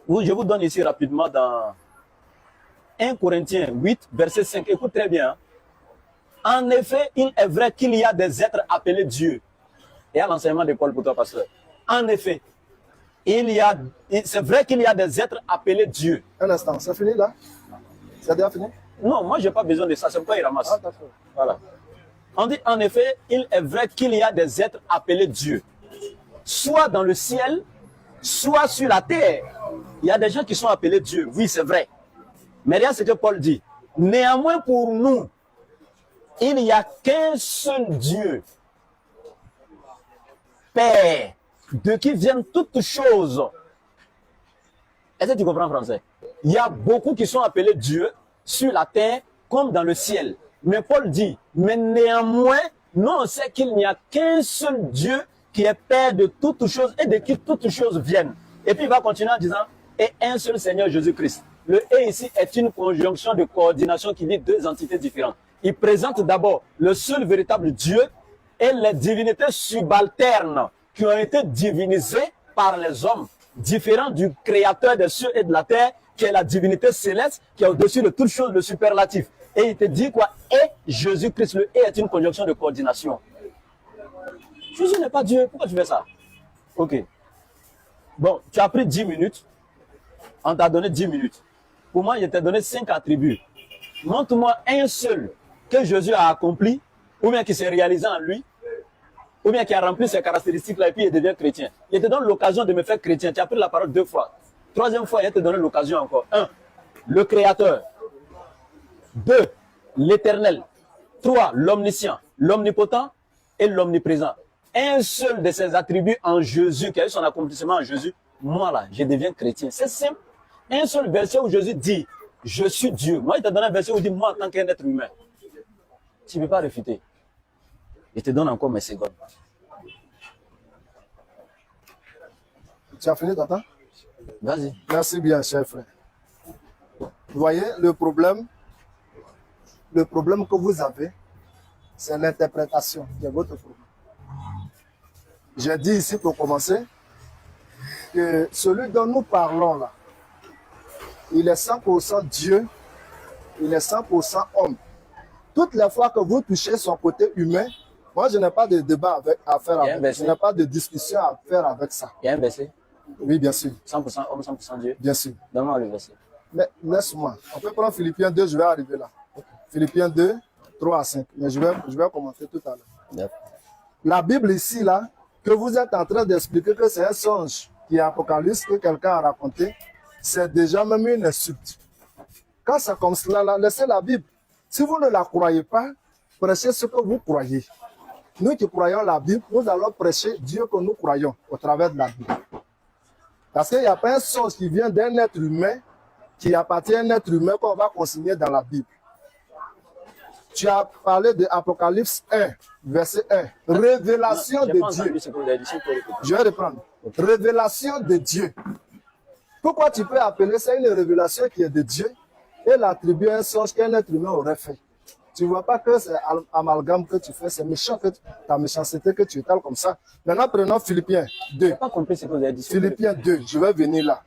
[SPEAKER 3] je vous donne ici rapidement dans 1 Corinthiens 8, verset 5. Écoute très bien. En effet, il est vrai qu'il y a des êtres appelés Dieu. Et à l'enseignement de Paul pour toi, pasteur. En effet, c'est vrai qu'il y a des êtres appelés Dieu.
[SPEAKER 2] Un instant, c'est fini là? C'est déjà fini?
[SPEAKER 3] Non, moi, je n'ai pas besoin de ça. C'est pourquoi il ramasse.
[SPEAKER 2] Ah, d'accord.
[SPEAKER 3] Voilà. On dit, en effet, il est vrai qu'il y a des êtres appelés Dieu. Soit dans le ciel, soit sur la terre. Il y a des gens qui sont appelés Dieu. Oui, c'est vrai. Mais regarde ce que Paul dit. Néanmoins, pour nous, il n'y a qu'un seul Dieu, Père, de qui viennent toutes choses. Est-ce que tu comprends français? Il y a beaucoup qui sont appelés Dieu sur la terre comme dans le ciel. Mais Paul dit, mais néanmoins, nous on sait qu'il n'y a qu'un seul Dieu qui est Père de toutes choses et de qui toutes choses viennent. Et puis il va continuer en disant, et un seul Seigneur Jésus-Christ. Le « et » ici est une conjonction de coordination qui dit deux entités différentes. Il présente d'abord le seul véritable Dieu et les divinités subalternes qui ont été divinisées par les hommes, différents du créateur des cieux et de la terre, qui est la divinité céleste, qui est au-dessus de toutes choses, le superlatif. Et il te dit quoi? Et Jésus-Christ. Le « et » est une conjonction de coordination. Jésus n'est pas Dieu. Pourquoi tu fais ça? Ok. Bon, tu as pris 10 minutes. On t'a donné 10 minutes. Pour moi, je t'ai donné 5 attributs. Montre-moi un seul que Jésus a accompli, ou bien qui s'est réalisé en lui, ou bien qui a rempli ces caractéristiques-là et puis il devient chrétien. Il te donne l'occasion de me faire chrétien. Tu as pris la parole 2 fois. 3e fois, il te donne l'occasion encore. 1. Le Créateur. 2. L'Éternel. 3. L'Omniscient, l'Omnipotent et l'Omniprésent. Un seul de ces attributs en Jésus, qui a eu son accomplissement en Jésus, moi là, je deviens chrétien. C'est simple. Un seul verset où Jésus dit, je suis Dieu. Moi, il te donne un verset où il dit, moi en tant qu'un être humain. Tu ne peux pas refuter. Il te donne encore mes secondes.
[SPEAKER 2] Tu as fini, Tata?
[SPEAKER 3] Vas-y.
[SPEAKER 2] Merci bien, cher frère. Vous voyez, le problème que vous avez, c'est l'interprétation qui est votre problème. J'ai dit ici pour commencer que celui dont nous parlons là, il est 100% Dieu, il est 100% homme. Toutes les fois que vous touchez son côté humain, moi je n'ai pas de débat à faire avec, je n'ai pas de discussion à faire avec ça.
[SPEAKER 3] Il y a un verset?
[SPEAKER 2] Oui, bien sûr.
[SPEAKER 3] 100% homme, 100% Dieu?
[SPEAKER 2] Bien sûr.
[SPEAKER 3] Donne-moi le verset.
[SPEAKER 2] Mais laisse-moi. On peut prendre Philippiens 2, je vais arriver là. Philippiens 2, 3 à 5. Mais je vais commenter tout à l'heure. La Bible ici, là, que vous êtes en train d'expliquer que c'est un songe qui est Apocalypse, que quelqu'un a raconté, c'est déjà même une insulte. Quand c'est comme cela, là, laissez la Bible. Si vous ne la croyez pas, prêchez ce que vous croyez. Nous qui croyons la Bible, nous allons prêcher Dieu que nous croyons au travers de la Bible. Parce qu'il n'y a pas un songe qui vient d'un être humain, qui appartient à un être humain qu'on va consigner dans la Bible. Tu as parlé de Apocalypse 1, verset 1. Révélation de Dieu. Je vais reprendre. Révélation de Dieu. Pourquoi tu peux appeler ça une révélation qui est de Dieu et l'attribuer à un songe qu'un être humain aurait fait? Tu ne vois pas que c'est amalgame que tu fais, c'est méchant, ta méchanceté que tu étales comme ça. Maintenant, prenons Philippiens 2.
[SPEAKER 3] Je n'ai pas compris ce que vous avez dit.
[SPEAKER 2] Philippiens 2, je vais venir là.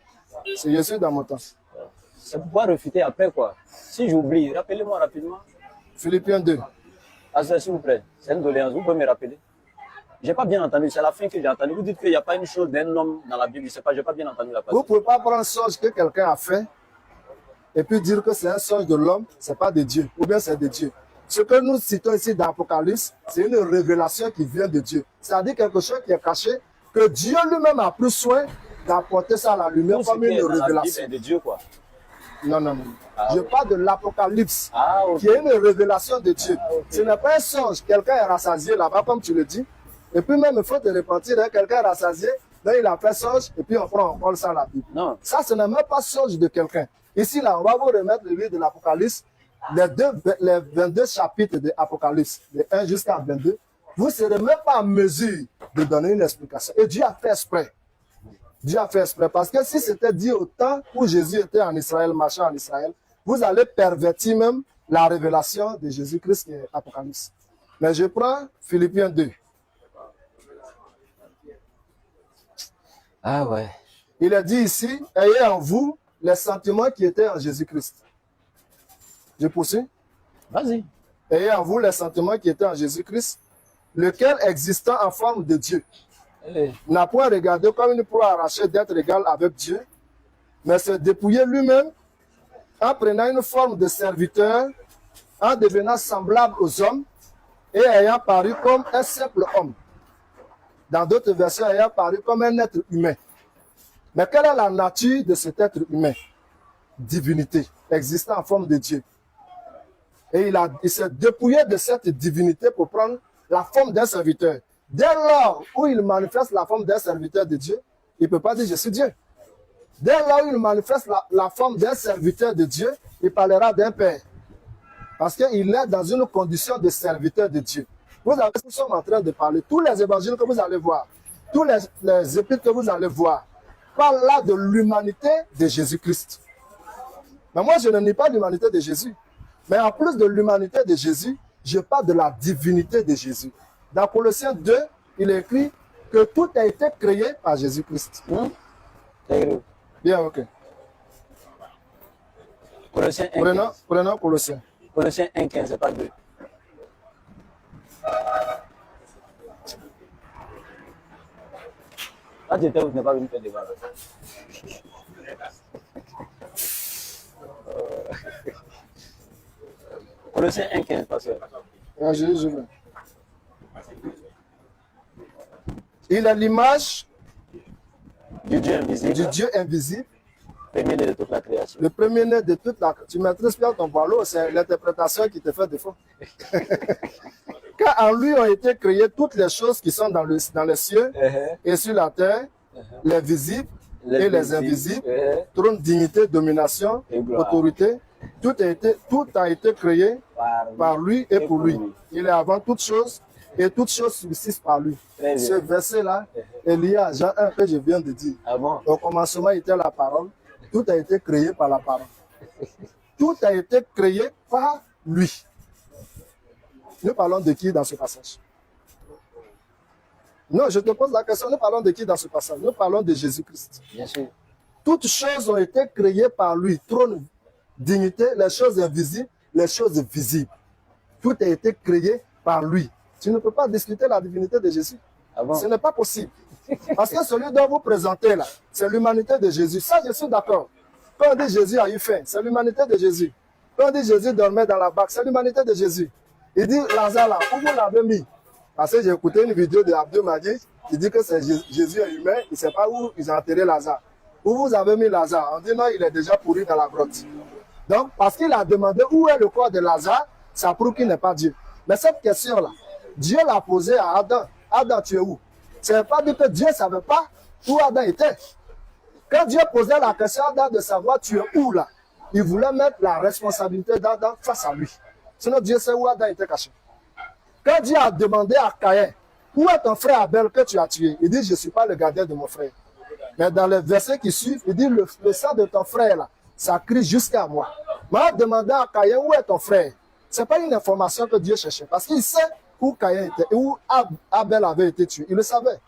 [SPEAKER 2] C'est je suis dans mon temps.
[SPEAKER 3] C'est pour pouvoir refuter après quoi. Si j'oublie, rappelez-moi rapidement.
[SPEAKER 2] Philippiens 2.
[SPEAKER 3] Ah, s'il vous plaît, c'est une doléance, vous pouvez me rappeler? Je n'ai pas bien entendu, c'est la fin que j'ai entendu. Vous dites qu'il n'y a pas une chose d'un homme dans la Bible, je ne sais pas, je n'ai pas bien entendu la parole.
[SPEAKER 2] Vous ne pouvez pas prendre un songe que quelqu'un a fait et puis dire que c'est un songe de l'homme, ce n'est pas de Dieu, ou bien c'est de Dieu. Ce que nous citons ici dans l'Apocalypse, c'est une révélation qui vient de Dieu. C'est-à-dire quelque chose qui est caché, que Dieu lui-même a pris soin d'apporter ça à la lumière comme une révélation.
[SPEAKER 3] C'est de Dieu quoi.
[SPEAKER 2] Non, non, non.
[SPEAKER 3] Ah,
[SPEAKER 2] je parle de l'Apocalypse,
[SPEAKER 3] okay.
[SPEAKER 2] Qui est une révélation de Dieu. Ce n'est pas un songe. Quelqu'un est rassasié là-bas, comme tu le dis. Et puis même, il faut te repentir, hein, quelqu'un est rassasié, donc il a fait songe, et puis on prend encore ça à la Bible.
[SPEAKER 3] Non.
[SPEAKER 2] Ça, ce n'est même pas songe de quelqu'un. Ici, là, on va vous remettre le livre de l'Apocalypse, les 22 chapitres de l'Apocalypse, de 1 jusqu'à 22. Vous ne serez même pas en mesure de donner une explication. Et Dieu a fait exprès. Dieu a fait exprès. Parce que si c'était dit au temps où Jésus était en Israël, marchant en Israël, vous allez pervertir même la révélation de Jésus-Christ qui est Apocalypse. Mais je prends Philippiens 2.
[SPEAKER 3] Ah ouais.
[SPEAKER 2] Il est dit ici, ayez en vous les sentiments qui étaient en Jésus-Christ. Je poursuis.
[SPEAKER 3] Vas-y.
[SPEAKER 2] Ayez en vous les sentiments qui étaient en Jésus-Christ, lequel existant en forme de Dieu, n'a point regardé comme une proie arrachée d'être égal avec Dieu, mais se dépouiller lui-même en prenant une forme de serviteur, en devenant semblable aux hommes et ayant paru comme un simple homme. Dans d'autres versions, ayant paru comme un être humain. Mais quelle est la nature de cet être humain? Divinité, existant en forme de Dieu. Et il s'est dépouillé de cette divinité pour prendre la forme d'un serviteur. Dès lors où il manifeste la forme d'un serviteur de Dieu, il ne peut pas dire je suis Dieu. Dès lors où il manifeste la forme d'un serviteur de Dieu, il parlera d'un père. Parce qu'il est dans une condition de serviteur de Dieu. Nous sommes en train de parler. Tous les évangiles que vous allez voir, tous les épîtres que vous allez voir, parlent là de l'humanité de Jésus-Christ. Mais moi, je ne nie pas l'humanité de Jésus. Mais en plus de l'humanité de Jésus, je parle de la divinité de Jésus. Dans Colossiens 2, il est écrit que tout a été créé par Jésus-Christ. Bien, ok.
[SPEAKER 3] Colossiens 1,
[SPEAKER 2] Prenons Colossiens.
[SPEAKER 3] Colossiens 1, 15, c'est pas 2. Quand tu étais où, tu n'es pas venu faire des barres. Colossiens 1, 15, pasteur.
[SPEAKER 2] Je veux. Il est l'image
[SPEAKER 3] Du Dieu invisible.
[SPEAKER 2] du Dieu invisible,
[SPEAKER 3] Premier-né de toute la création.
[SPEAKER 2] le premier-né de toute la... Tu maîtrises bien ton boileau, c'est l'interprétation qui te fait défaut. Car en lui ont été créées toutes les choses qui sont dans les cieux et sur la terre, les visibles et les invisibles, trône, dignité, domination,
[SPEAKER 3] Et gloire.
[SPEAKER 2] autorité. Tout a été créé par lui et pour lui. Il est avant toute chose et toutes choses subsistent par lui.
[SPEAKER 3] Très bien.
[SPEAKER 2] Ce verset-là est lié à Jean 1 que je viens de dire.
[SPEAKER 3] Ah bon?
[SPEAKER 2] Au commencement était la parole. Tout a été créé par la parole. Tout a été créé par lui. Nous parlons de qui dans ce passage? Non, je te pose la question. Nous parlons de qui dans ce passage? Nous parlons de Jésus-Christ.
[SPEAKER 3] Bien sûr.
[SPEAKER 2] Toutes choses ont été créées par lui. Trône, dignité, les choses invisibles, les choses visibles. Tout a été créé par lui. Tu ne peux pas discuter la divinité de Jésus.
[SPEAKER 3] Ah bon?
[SPEAKER 2] Ce n'est pas possible. Parce que celui dont vous présentez là, c'est l'humanité de Jésus. Ça, je suis d'accord. Quand on dit Jésus a eu faim, c'est l'humanité de Jésus. Quand on dit Jésus dormait dans la barque, c'est l'humanité de Jésus. Il dit Lazare là, où vous l'avez mis? Parce que j'ai écouté une vidéo de Abdou Madi, il dit que c'est Jésus est humain, il ne sait pas où ils ont enterré Lazare. Où vous avez mis Lazare? On dit non, il est déjà pourri dans la grotte. Donc, parce qu'il a demandé où est le corps de Lazare, ça prouve qu'il n'est pas Dieu. Mais cette question-là, Dieu l'a posée à Adam. Adam, tu es où? Ça ne veut pas dire que Dieu ne savait pas où Adam était. Quand Dieu posait la question à Adam de savoir tu es où là, il voulait mettre la responsabilité d'Adam face à lui. Sinon Dieu sait où Adam était caché. Quand Dieu a demandé à Caïn, où est ton frère Abel que tu as tué? Il dit, je ne suis pas le gardien de mon frère. Mais dans les versets qui suivent, il dit, le sang de ton frère là, ça crie jusqu'à moi. Mais en demandant à Caïn, où est ton frère? Ce n'est pas une information que Dieu cherchait. Parce qu'il sait où Caïn était, où Abel avait été tué. Il le savait.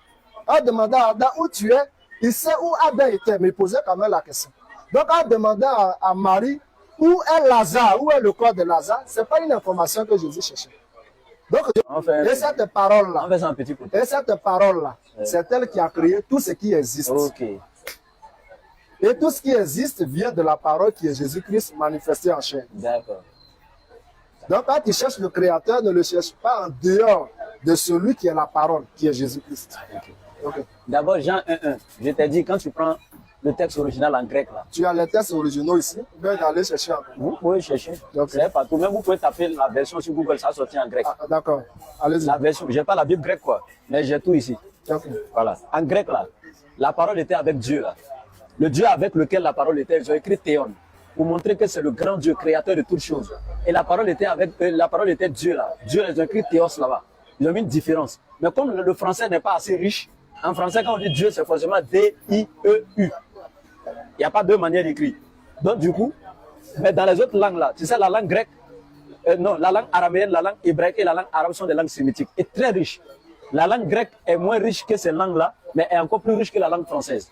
[SPEAKER 2] En demandant à Adam où tu es, il sait où Abel était, mais il posait quand même la question. Donc en demandant à Marie où est Lazare, où est le corps de Lazare, ce n'est pas une information que Jésus cherchait. Donc, et cette parole-là,
[SPEAKER 3] On fait ça un petit coup.
[SPEAKER 2] et cette parole-là, c'est elle qui a créé tout ce qui existe.
[SPEAKER 3] Ok.
[SPEAKER 2] Et tout ce qui existe vient de la parole qui est Jésus-Christ manifesté en chair.
[SPEAKER 3] D'accord.
[SPEAKER 2] Donc quand tu cherches le Créateur, ne le cherche pas en dehors de celui qui est la parole, qui est Jésus-Christ. Ok.
[SPEAKER 3] D'abord, Jean 1.1. Je t'ai dit, quand tu prends le texte original en grec, là,
[SPEAKER 2] Tu as les textes originaux ici, vous pouvez aller chercher encore.
[SPEAKER 3] vous pouvez chercher.
[SPEAKER 2] Ok.
[SPEAKER 3] C'est partout. Même vous pouvez taper la version sur Google, ça sortit en grec.
[SPEAKER 2] Ah, d'accord, allez-y.
[SPEAKER 3] La version, j'ai pas la Bible grecque, quoi. Mais j'ai tout ici.
[SPEAKER 2] Ok.
[SPEAKER 3] Voilà. En grec, là, la parole était avec Dieu, là. Le Dieu avec lequel la parole était, ils ont écrit Théon, pour montrer que c'est le grand Dieu, créateur de toutes choses. Et la parole était Dieu, là. Dieu, ils ont écrit Théos, là-bas. Ils ont mis une différence. Mais comme le français n'est pas assez riche, En français, quand on dit Dieu, c'est forcément D-I-E-U. Il n'y a pas deux manières d'écrire. Donc, du coup, mais dans les autres langues là, tu sais, la langue grecque, non, la langue araméenne, la langue hébraïque et la langue arabe sont des langues sémitiques et très riches. La langue grecque est moins riche que ces langues-là, mais est encore plus riche que la langue française.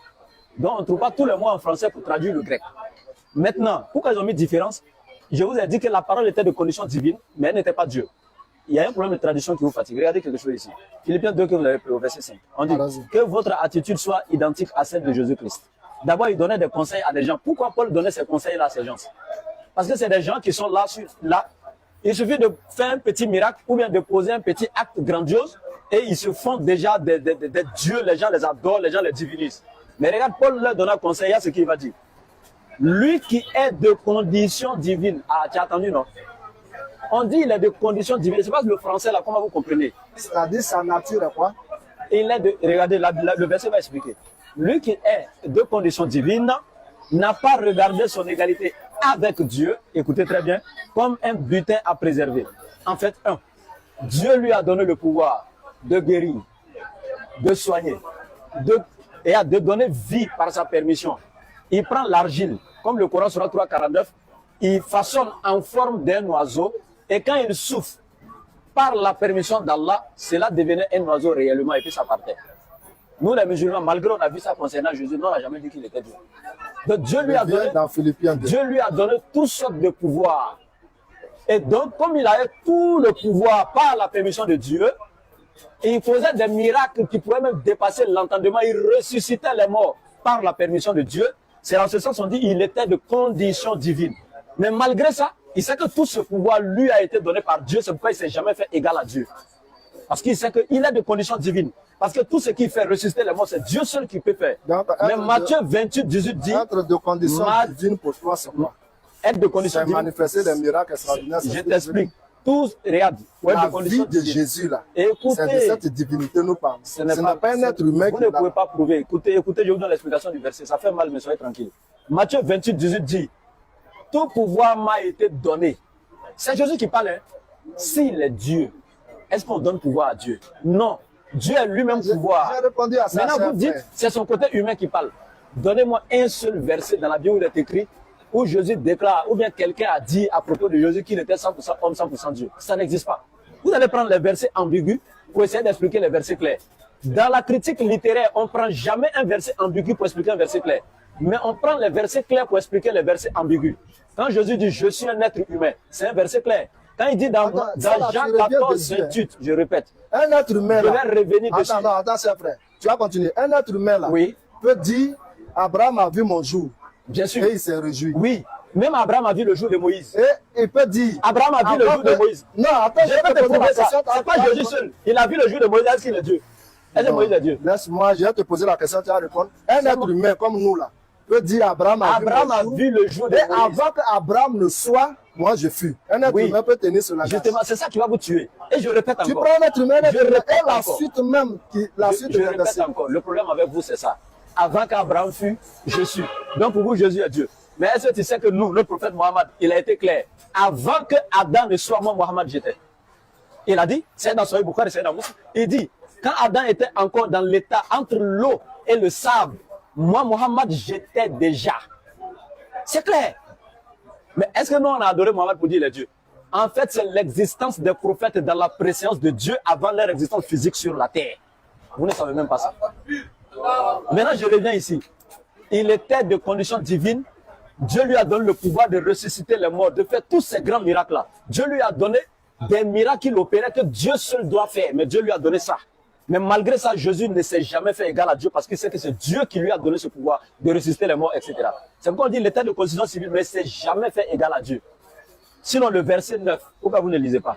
[SPEAKER 3] Donc, on ne trouve pas tous les mots en français pour traduire le grec. Maintenant, pourquoi ils ont mis différence? Je vous ai dit que la parole était de condition divine, mais elle n'était pas Dieu. Il y a un problème de traduction qui vous fatigue. Regardez quelque chose ici. Philippiens 2 que vous avez pris au verset 5. On dit que votre attitude soit identique à celle de Jésus-Christ. D'abord, il donnait des conseils à des gens. Pourquoi Paul donnait ces conseils-là à ces gens? Parce que c'est des gens qui sont là, là. Il suffit de faire un petit miracle ou bien de poser un petit acte grandiose et ils se font déjà des dieux. Les gens les adorent, les gens les divinisent. Mais regarde, Paul leur donne un conseil, à ce qu'il va dire. Lui qui est de condition divine. Ah, tu as entendu, non? On dit il est de condition divine. C'est pas le français là, comment vous comprenez?
[SPEAKER 2] C'est-à-dire sa nature est quoi?
[SPEAKER 3] Il est de, regardez, le verset va expliquer. Lui qui est de condition divine n'a pas regardé son égalité avec Dieu, écoutez très bien, comme un butin à préserver. En fait, Dieu lui a donné le pouvoir de guérir, de soigner, et de donner vie par sa permission. Il prend l'argile, comme le Coran Sourate 3:49, il façonne en forme d'un oiseau, et quand il souffle par la permission d'Allah, cela devenait un oiseau réellement, et puis ça partait. Nous les musulmans, malgré on a vu ça concernant Jésus, nous on n'a jamais dit qu'il était Dieu. Donc Dieu lui a donné toutes sortes de pouvoirs. Et donc, comme il avait tout le pouvoir par la permission de Dieu, il faisait des miracles qui pouvaient même dépasser l'entendement. Il ressuscitait les morts par la permission de Dieu. C'est en ce sens qu'on dit qu'il était de condition divine. Mais malgré ça, il sait que tout ce pouvoir lui a été donné par Dieu. C'est pourquoi il ne s'est jamais fait égal à Dieu. Parce qu'il sait qu'il est de condition divine. Parce que tout ce qui fait ressusciter les morts, c'est Dieu seul qui peut faire. Donc, mais Matthieu 28:18 dit...
[SPEAKER 2] Être de condition divine pour toi, c'est quoi?
[SPEAKER 3] Être de condition divine.
[SPEAKER 2] Manifester des miracles extraordinaires.
[SPEAKER 3] Je t'explique. Tous, regarde.
[SPEAKER 2] La vie de Jésus, là. C'est de cette divinité nous parle. Ce n'est pas un être humain.
[SPEAKER 3] Vous ne pouvez pas prouver. Écoutez, je vous donne l'explication du verset. Ça fait mal, mais soyez tranquille. Matthieu 28:18 dit, tout pouvoir m'a été donné. C'est Jésus qui parle. Hein. S'il est Dieu, est-ce qu'on donne pouvoir à Dieu? Non. Dieu est lui-même pouvoir.
[SPEAKER 2] J'ai répondu à ça.
[SPEAKER 3] Maintenant, vous dites, c'est son côté humain qui parle. Donnez-moi un seul verset dans la Bible où il est écrit, où Jésus déclare, ou bien quelqu'un a dit à propos de Jésus qu'il était 100% homme, 100% Dieu. Ça n'existe pas. Vous allez prendre les versets ambigus pour essayer d'expliquer les versets clairs. Dans la critique littéraire, on ne prend jamais un verset ambigu pour expliquer un verset clair. Mais on prend les versets clairs pour expliquer les versets ambigus. Quand Jésus dit « je suis un être humain », c'est un verset clair. Quand il dit dans Jean 14:28, je répète,
[SPEAKER 2] un être humain
[SPEAKER 3] je vais revenir dessus.
[SPEAKER 2] Attends, c'est après. Tu vas continuer. Un être humain là peut dire Abraham a vu mon jour.
[SPEAKER 3] Bien sûr.
[SPEAKER 2] Et il s'est réjoui.
[SPEAKER 3] Oui. Même Abraham a vu le jour de Moïse.
[SPEAKER 2] Et il peut dire.
[SPEAKER 3] Abraham a vu le jour de Moïse.
[SPEAKER 2] Non, attends,
[SPEAKER 3] je vais te prouver ça. C'est pas Jésus seul. Il a vu le jour de Moïse. Est-ce qu'il est Dieu? Est-ce que Moïse est Dieu?
[SPEAKER 2] Laisse-moi, je vais te poser la question, tu vas répondre. Un être humain comme nous là peut dire Abraham a vu le jour de Moïse. Et avant qu'Abraham ne soit, moi je fus. Un être humain peut tenir sur la glace.
[SPEAKER 3] Justement, c'est ça qui va vous tuer. Et je répète encore.
[SPEAKER 2] Tu prends un être humain, et la suite même.
[SPEAKER 3] Je répète encore. Le problème avec vous, c'est ça. Avant qu'Abraham fût, je suis. Donc pour vous, Jésus est Dieu. Mais est-ce que tu sais que nous, notre prophète Mohammed, il a été clair. Avant que Adam ne soit moi, Mohammed, j'étais. Il a dit, c'est dans Sahih Bukhari, c'est dans Muslim. Il dit, quand Adam était encore dans l'état entre l'eau et le sable, moi, Mohammed, j'étais déjà. C'est clair. Mais est-ce que nous, on a adoré Mohammed pour dire les dieux? En fait, c'est l'existence des prophètes dans la présence de Dieu avant leur existence physique sur la terre. Vous ne savez même pas ça. Maintenant, je reviens ici. Il était de condition divine. Dieu lui a donné le pouvoir de ressusciter les morts, de faire tous ces grands miracles-là. Dieu lui a donné des miracles qu'il opérait que Dieu seul doit faire. Mais Dieu lui a donné ça. Mais malgré ça, Jésus ne s'est jamais fait égal à Dieu parce qu'il sait que c'est Dieu qui lui a donné ce pouvoir de ressusciter les morts, etc. C'est pourquoi on dit l'état de condition civile, mais il ne s'est jamais fait égal à Dieu. Sinon, le verset 9, pourquoi vous ne lisez pas?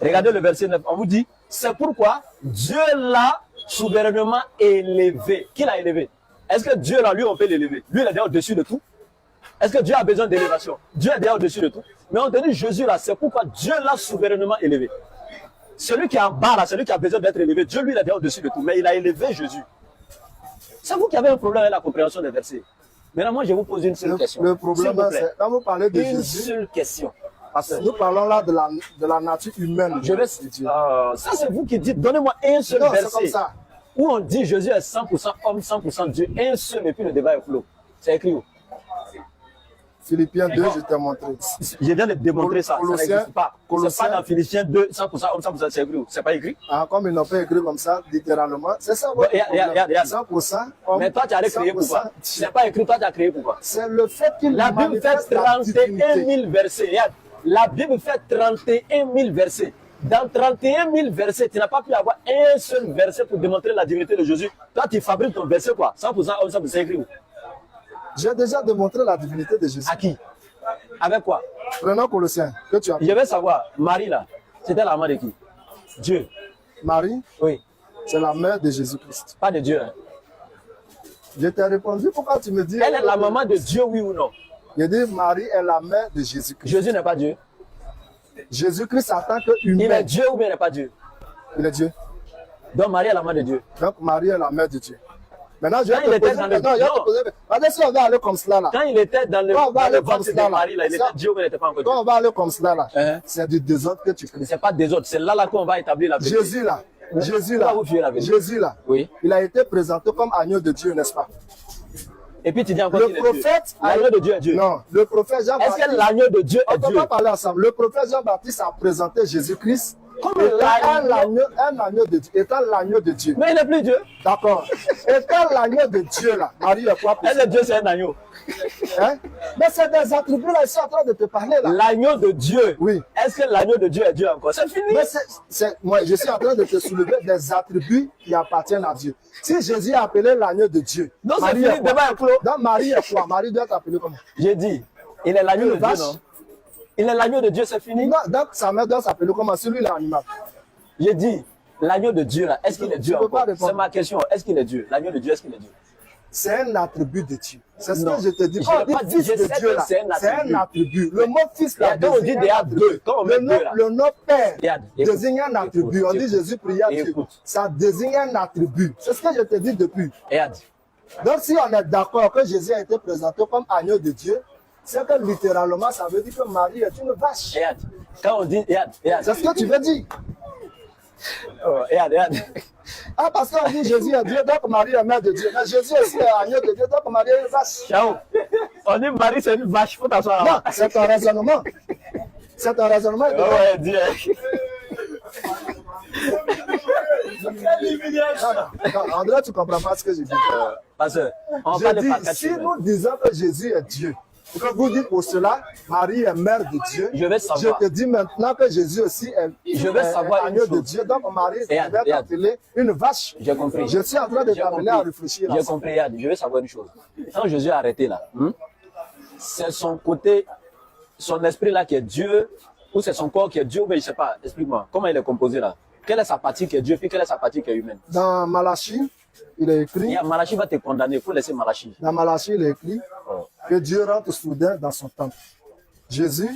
[SPEAKER 3] Regardez le verset 9, on vous dit, c'est pourquoi Dieu l'a souverainement élevé. Qui l'a élevé? Est-ce que Dieu, là, lui, on peut l'élever? Lui, il est déjà au-dessus de tout. Est-ce que Dieu a besoin d'élévation? Dieu est déjà au-dessus de tout. Mais on te dit Jésus, là, c'est pourquoi Dieu l'a souverainement élevé. Celui qui est en bas, là, celui qui a besoin d'être élevé, Dieu, lui, il est déjà au-dessus de tout. Mais il a élevé Jésus. C'est vous qui avez un problème avec la compréhension des versets. Maintenant, moi, je vous pose une seule question.
[SPEAKER 2] Le problème, c'est quand vous parlez de
[SPEAKER 3] une
[SPEAKER 2] Jésus.
[SPEAKER 3] seule question.
[SPEAKER 2] Parce que nous parlons là de la nature humaine.
[SPEAKER 3] Je vais. Ça, c'est vous qui dites. Donnez-moi un seul verset.
[SPEAKER 2] C'est comme ça.
[SPEAKER 5] où on dit Jésus est 100% homme, 100% Dieu, un seul, et puis le débat est clos. C'est écrit où?
[SPEAKER 2] Philippiens 2, je t'ai montré.
[SPEAKER 5] Je viens de démontrer ça. Ça n'existe pas. C'est
[SPEAKER 2] Colossiens.
[SPEAKER 5] pas dans Philippiens 2, 100% homme, 100% c'est écrit où? C'est pas écrit?
[SPEAKER 2] Ah, comme ils n'ont pas écrit comme ça, littéralement, c'est ça.
[SPEAKER 5] Bon, regarde.
[SPEAKER 2] 100% homme,
[SPEAKER 5] Mais toi, tu as créé pourquoi?
[SPEAKER 2] 100%
[SPEAKER 5] C'est pas écrit, toi, tu as créé pourquoi?
[SPEAKER 2] C'est le fait qu'il
[SPEAKER 5] La Bible fait
[SPEAKER 2] manifeste la
[SPEAKER 5] 31
[SPEAKER 2] divinité.
[SPEAKER 5] 000 versets. Regarde, la Bible fait 31 000 versets. Dans 31 000 versets, tu n'as pas pu avoir un seul verset pour démontrer la divinité de Jésus. Toi, tu fabriques ton verset quoi? 100% homme, 100% écrit où?
[SPEAKER 2] J'ai déjà démontré la divinité de Jésus.
[SPEAKER 5] À qui? Avec quoi?
[SPEAKER 2] Prenons Colossiens, que tu as
[SPEAKER 5] Je veux savoir, Marie là, c'était la mère de qui? Dieu.
[SPEAKER 2] Marie,
[SPEAKER 5] Oui,
[SPEAKER 2] c'est la mère de Jésus-Christ.
[SPEAKER 5] pas de Dieu. Hein.
[SPEAKER 2] Je t'ai répondu, pourquoi tu me dis...
[SPEAKER 5] Elle est la maman de Dieu, oui ou non?
[SPEAKER 2] Je dis, Marie est la mère de Jésus-Christ.
[SPEAKER 5] Jésus n'est pas Dieu.
[SPEAKER 2] Jésus-Christ en tant
[SPEAKER 5] Il est
[SPEAKER 2] qu'humain,
[SPEAKER 5] Dieu ou bien il n'est pas Dieu?
[SPEAKER 2] il est Dieu.
[SPEAKER 5] Donc Marie est la mère de Dieu.
[SPEAKER 2] Donc Marie est la mère de Dieu. Maintenant, je
[SPEAKER 5] Quand
[SPEAKER 2] vais
[SPEAKER 5] il
[SPEAKER 2] te
[SPEAKER 5] était
[SPEAKER 2] poser...
[SPEAKER 5] dans le-
[SPEAKER 2] Non, je vais
[SPEAKER 5] non.
[SPEAKER 2] te poser... Regardez si on va aller comme cela là.
[SPEAKER 5] Quand il était dans le,
[SPEAKER 2] On va
[SPEAKER 5] dans
[SPEAKER 2] aller
[SPEAKER 5] le
[SPEAKER 2] comme
[SPEAKER 5] ventre
[SPEAKER 2] cela,
[SPEAKER 5] de Marie, là, il
[SPEAKER 2] Ça-
[SPEAKER 5] était Dieu ou bien il n'était pas encore Dieu?
[SPEAKER 2] Quand on va aller comme cela là,
[SPEAKER 5] Hein?
[SPEAKER 2] c'est du désordre que tu crées.
[SPEAKER 5] C'est pas des autres, c'est là qu'on va établir la vérité.
[SPEAKER 2] Jésus là, Jésus là,
[SPEAKER 5] Pourquoi vous fuyez la vérité?
[SPEAKER 2] Jésus là,
[SPEAKER 5] Oui.
[SPEAKER 2] il a été présenté comme agneau de Dieu, n'est-ce pas?
[SPEAKER 5] Et puis tu dis encore
[SPEAKER 2] Le
[SPEAKER 5] qu'il est Dieu.
[SPEAKER 2] prophète a-
[SPEAKER 5] L'agneau de Dieu est Dieu.
[SPEAKER 2] Non, le prophète
[SPEAKER 5] Est-ce
[SPEAKER 2] Jean-Baptiste...
[SPEAKER 5] que l'agneau de Dieu
[SPEAKER 2] On
[SPEAKER 5] est
[SPEAKER 2] ne peut
[SPEAKER 5] Dieu?
[SPEAKER 2] pas parler ensemble. Le prophète Jean-Baptiste a présenté Jésus-Christ
[SPEAKER 5] Comme
[SPEAKER 2] étant
[SPEAKER 5] l'agneau.
[SPEAKER 2] un agneau de Dieu, étant l'agneau de Dieu.
[SPEAKER 5] Mais il n'est plus Dieu.
[SPEAKER 2] D'accord. Étant l'agneau de Dieu là, Marie est quoi pour
[SPEAKER 5] Est-ce que Dieu c'est un agneau?
[SPEAKER 2] hein? Mais c'est des attributs là, ils sont en train de te parler là.
[SPEAKER 5] L'agneau de Dieu.
[SPEAKER 2] Oui.
[SPEAKER 5] Est-ce que l'agneau de Dieu est Dieu encore? C'est fini.
[SPEAKER 2] Mais moi, je suis en train de te soulever des attributs qui appartiennent à Dieu. Si Jésus est appelé l'agneau de Dieu,
[SPEAKER 5] Donc c'est
[SPEAKER 2] Marie
[SPEAKER 5] fini,
[SPEAKER 2] est
[SPEAKER 5] le
[SPEAKER 2] quoi?
[SPEAKER 5] débat est clos.
[SPEAKER 2] Donc Marie est quoi? Marie doit être appelée comment?
[SPEAKER 5] J'ai dit, il est l'agneau de Dieu,
[SPEAKER 2] vache.
[SPEAKER 5] non? Il est l'agneau de Dieu, c'est fini.
[SPEAKER 2] Non, donc sa mère doit s'appeler comment? Celui là, animal.
[SPEAKER 5] J'ai dit, l'agneau de Dieu là, est-ce qu'il est Dieu
[SPEAKER 2] Tu peux pas
[SPEAKER 5] encore?
[SPEAKER 2] répondre.
[SPEAKER 5] C'est ma question. Est-ce qu'il est Dieu? L'agneau de Dieu, est-ce qu'il est Dieu?
[SPEAKER 2] C'est un attribut de Dieu. C'est ce
[SPEAKER 5] Non.
[SPEAKER 2] que je te dis.
[SPEAKER 5] Je
[SPEAKER 2] Quand on
[SPEAKER 5] n'ai
[SPEAKER 2] dit
[SPEAKER 5] pas dit,
[SPEAKER 2] fils
[SPEAKER 5] je
[SPEAKER 2] de
[SPEAKER 5] sais
[SPEAKER 2] Dieu
[SPEAKER 5] que
[SPEAKER 2] là,
[SPEAKER 5] c'est un
[SPEAKER 2] c'est un
[SPEAKER 5] attribut.
[SPEAKER 2] attribut. Le mot fils là,
[SPEAKER 5] Regarde, on dit
[SPEAKER 2] désigne
[SPEAKER 5] des
[SPEAKER 2] un
[SPEAKER 5] actes
[SPEAKER 2] attribut.
[SPEAKER 5] deux. Quand on met deux, là.
[SPEAKER 2] Le nom Père
[SPEAKER 5] Regarde, écoute.
[SPEAKER 2] désigne un attribut. On dit
[SPEAKER 5] Écoute.
[SPEAKER 2] Jésus pria Dieu.
[SPEAKER 5] Écoute.
[SPEAKER 2] Ça désigne un attribut. C'est ce que je te dis depuis.
[SPEAKER 5] Regarde.
[SPEAKER 2] Donc si on est d'accord que Jésus a été présenté comme agneau de Dieu, c'est que littéralement ça veut dire que Marie est une vache.
[SPEAKER 5] Regarde. Quand on dit, regarde.
[SPEAKER 2] C'est ce que tu veux dire.
[SPEAKER 5] Oh, regarde.
[SPEAKER 2] Ah, parce qu'on dit Jésus est Dieu, donc Marie est mère de Dieu. Mais Jésus aussi est agneau de Dieu, donc Marie est une vache.
[SPEAKER 5] Ciao. On dit Marie, c'est une vache. Faut t'asseoir
[SPEAKER 2] Non,
[SPEAKER 5] là-bas.
[SPEAKER 2] c'est un raisonnement. C'est un raisonnement.
[SPEAKER 5] Oh, ouais, Dieu.
[SPEAKER 2] Non, André, tu comprends pas ce que je dis.
[SPEAKER 5] Parce que, on
[SPEAKER 2] Je
[SPEAKER 5] parle de
[SPEAKER 2] dis,
[SPEAKER 5] partage
[SPEAKER 2] si
[SPEAKER 5] humain.
[SPEAKER 2] nous disons que Jésus est Dieu, et que vous dites pour cela, Marie est mère de Dieu,
[SPEAKER 5] Je vais savoir.
[SPEAKER 2] je te dis maintenant que Jésus aussi est,
[SPEAKER 5] Je vais savoir une
[SPEAKER 2] agneau de
[SPEAKER 5] chose.
[SPEAKER 2] Dieu, donc Marie
[SPEAKER 5] Regarde,
[SPEAKER 2] va
[SPEAKER 5] regarde.
[SPEAKER 2] t'appeler une vache.
[SPEAKER 5] J'ai compris.
[SPEAKER 2] Je suis en train de
[SPEAKER 5] J'ai
[SPEAKER 2] t'amener à
[SPEAKER 5] compris.
[SPEAKER 2] réfléchir à
[SPEAKER 5] J'ai
[SPEAKER 2] ça.
[SPEAKER 5] compris, regarde, je veux savoir une chose. Quand Jésus a arrêté là, c'est son côté, son esprit là qui est Dieu, ou c'est son corps qui est Dieu, mais je ne sais pas, explique-moi, comment il est composé là? Quelle est sa partie qui est Dieu, puis quelle est sa partie qui est humaine?
[SPEAKER 2] Dans Malachie, il est écrit,
[SPEAKER 5] Malachi va te condamner, il faut laisser Malachi.
[SPEAKER 2] dans Malachie, il est écrit que Dieu rentre soudain dans son temple. Jésus,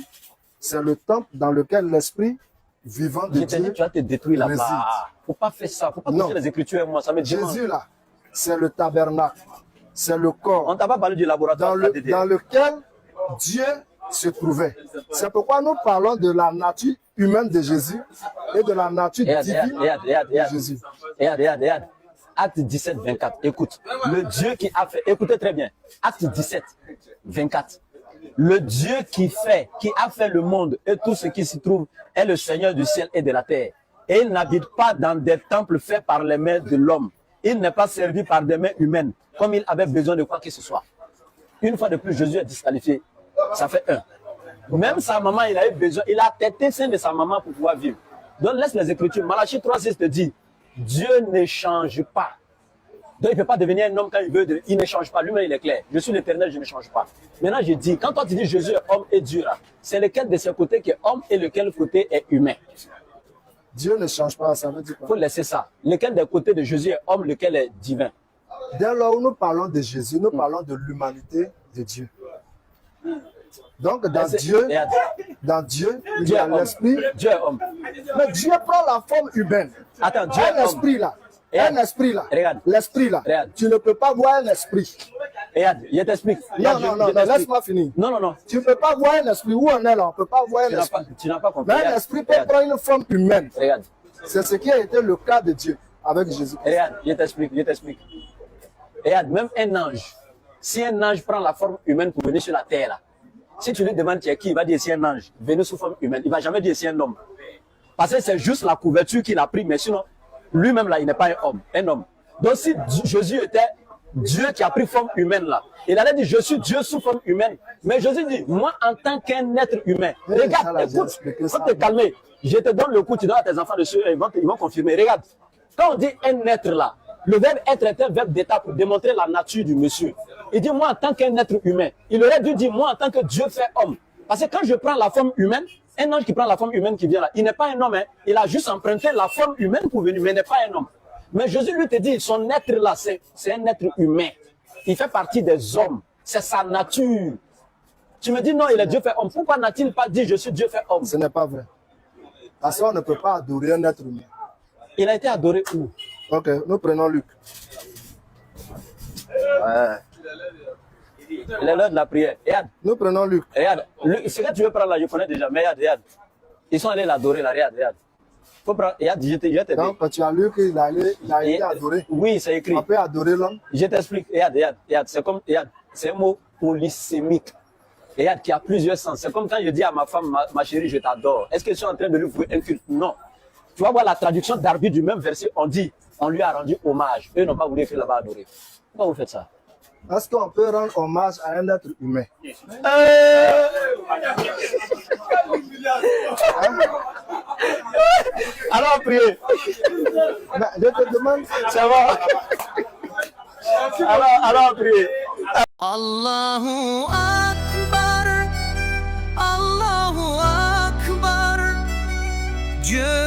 [SPEAKER 2] c'est le temple dans lequel l'esprit vivant de
[SPEAKER 5] Je t'ai dit,
[SPEAKER 2] Dieu
[SPEAKER 5] tu vas te détruire là-bas.
[SPEAKER 2] réside.
[SPEAKER 5] Faut pas faire ça, faut pas
[SPEAKER 2] Non.
[SPEAKER 5] toucher les écritures avec moi, ça me dérange.
[SPEAKER 2] Jésus là, c'est le tabernacle, c'est le
[SPEAKER 5] On
[SPEAKER 2] corps
[SPEAKER 5] t'a pas parlé du laboratoire de la DDR.
[SPEAKER 2] dans lequel Dieu se trouvait. C'est pourquoi nous parlons de la nature humaine de Jésus et de la nature
[SPEAKER 5] Regarde,
[SPEAKER 2] divine
[SPEAKER 5] regarde,
[SPEAKER 2] de Jésus.
[SPEAKER 5] regarde. Acte 17, 24. Écoute, le Dieu qui a fait, écoutez très bien. Acte 17, 24. Le Dieu qui a fait le monde et tout ce qui s'y trouve est le Seigneur du ciel et de la terre. Et il n'habite pas dans des temples faits par les mains de l'homme. Il n'est pas servi par des mains humaines, comme il avait besoin de quoi que ce soit. Une fois de plus, Jésus est disqualifié. Ça fait un. Même sa maman, il a eu besoin, il a têté sein de sa maman pour pouvoir vivre. Donc laisse les Écritures. Malachie 3,6 te dit, Dieu ne change pas. Donc il ne peut pas devenir un homme quand il veut, il ne change pas. Lui-même, il est clair. Je suis l'Éternel, je ne change pas. Maintenant, je dis, quand toi tu dis Jésus est homme et Dieu, c'est lequel de ces côtés qui est homme et lequel côté est humain?
[SPEAKER 2] Dieu ne change pas, ça veut dire
[SPEAKER 5] Il faut
[SPEAKER 2] quoi?
[SPEAKER 5] laisser ça. Lequel des côtés de Jésus est homme, lequel est divin?
[SPEAKER 2] Dès lors où nous parlons de Jésus, nous parlons de l'humanité de Dieu. Donc dans Dieu,
[SPEAKER 5] Regarde,
[SPEAKER 2] il y
[SPEAKER 5] Dieu est
[SPEAKER 2] a
[SPEAKER 5] homme.
[SPEAKER 2] l'esprit.
[SPEAKER 5] Dieu est homme.
[SPEAKER 2] Mais Dieu prend la forme humaine.
[SPEAKER 5] Attends, Dieu est
[SPEAKER 2] Un
[SPEAKER 5] homme.
[SPEAKER 2] esprit là.
[SPEAKER 5] Regarde.
[SPEAKER 2] Un esprit là.
[SPEAKER 5] Regarde.
[SPEAKER 2] L'esprit là.
[SPEAKER 5] Regarde.
[SPEAKER 2] Tu ne peux pas voir un esprit.
[SPEAKER 5] Regarde, je t'explique. Regarde,
[SPEAKER 2] Non,
[SPEAKER 5] je
[SPEAKER 2] non, non,
[SPEAKER 5] t'explique.
[SPEAKER 2] laisse-moi finir.
[SPEAKER 5] Non.
[SPEAKER 2] Tu ne peux pas voir un esprit. Où on est là, on ne peut pas voir un esprit.
[SPEAKER 5] Tu n'as pas compris.
[SPEAKER 2] Mais un
[SPEAKER 5] Regarde,
[SPEAKER 2] esprit peut
[SPEAKER 5] regarde,
[SPEAKER 2] prendre une forme humaine.
[SPEAKER 5] regarde.
[SPEAKER 2] C'est ce qui a été le cas de Dieu. avec Jésus.
[SPEAKER 5] Regarde, je t'explique. Regarde, même un ange, si un ange prend la forme humaine pour venir sur la terre, là, si tu lui demandes qui est qui, il va dire c'est un ange, venu sous forme humaine. Il ne va jamais dire c'est un homme. Parce que c'est juste la couverture qu'il a pris, mais sinon, lui-même là, il n'est pas un homme. Donc si Jésus était Dieu qui a pris forme humaine là, il allait dire je suis Dieu sous forme humaine. Mais Jésus dit, moi en tant qu'un être humain, regarde, écoute, faut te calmer. Je te donne le coup, tu donnes à tes enfants dessus, ils vont confirmer. Regarde, quand on dit un être là, le verbe être est un verbe d'état pour démontrer la nature du monsieur. Il dit moi en tant qu'un être humain. Il aurait dû dire moi en tant que Dieu fait homme. Parce que quand je prends la forme humaine, un ange qui prend la forme humaine qui vient là, il n'est pas un homme, hein. Il a juste emprunté la forme humaine pour venir, mais il n'est pas un homme. Mais Jésus lui te dit, son être là, c'est un être humain. Il fait partie des hommes. C'est sa nature. Tu me dis non, il est Dieu fait homme. Pourquoi n'a-t-il pas dit je suis Dieu fait homme?
[SPEAKER 2] Ce n'est pas vrai. Parce qu'on ne peut pas adorer un être humain.
[SPEAKER 5] Il a été adoré où?
[SPEAKER 2] Ok, nous prenons Luc.
[SPEAKER 5] Ouais. Il est l'heure de la prière. Regarde.
[SPEAKER 2] Nous prenons Luc.
[SPEAKER 5] Regarde. Ce que tu veux prendre là, je connais déjà. Mais regarde. Ils sont allés l'adorer là. Regarde. Faut prendre. Regarde, je te dis.
[SPEAKER 2] Donc, quand tu as lu qu'il a été adoré.
[SPEAKER 5] Oui, c'est écrit.
[SPEAKER 2] On peut adorer l'homme.
[SPEAKER 5] Je t'explique. Regarde. C'est comme. Regarde. C'est un mot polysémique. Regarde, qui a plusieurs sens. C'est comme quand je dis à ma femme, ma chérie, je t'adore. Est-ce que je suis en train de lui vouer un culte? Non. Tu vas voir la traduction d'Arbi du même verset. On dit, on lui a rendu hommage. Eux n'ont pas voulu faire là-bas adorer. Pourquoi vous faites ça?
[SPEAKER 2] Est-ce qu'on peut rendre hommage à un être humain?
[SPEAKER 5] Alors, priez.
[SPEAKER 2] Mais je te demande.
[SPEAKER 5] Ça va? Alors, priez.
[SPEAKER 6] Allahu Akbar, Allahu Akbar, Dieu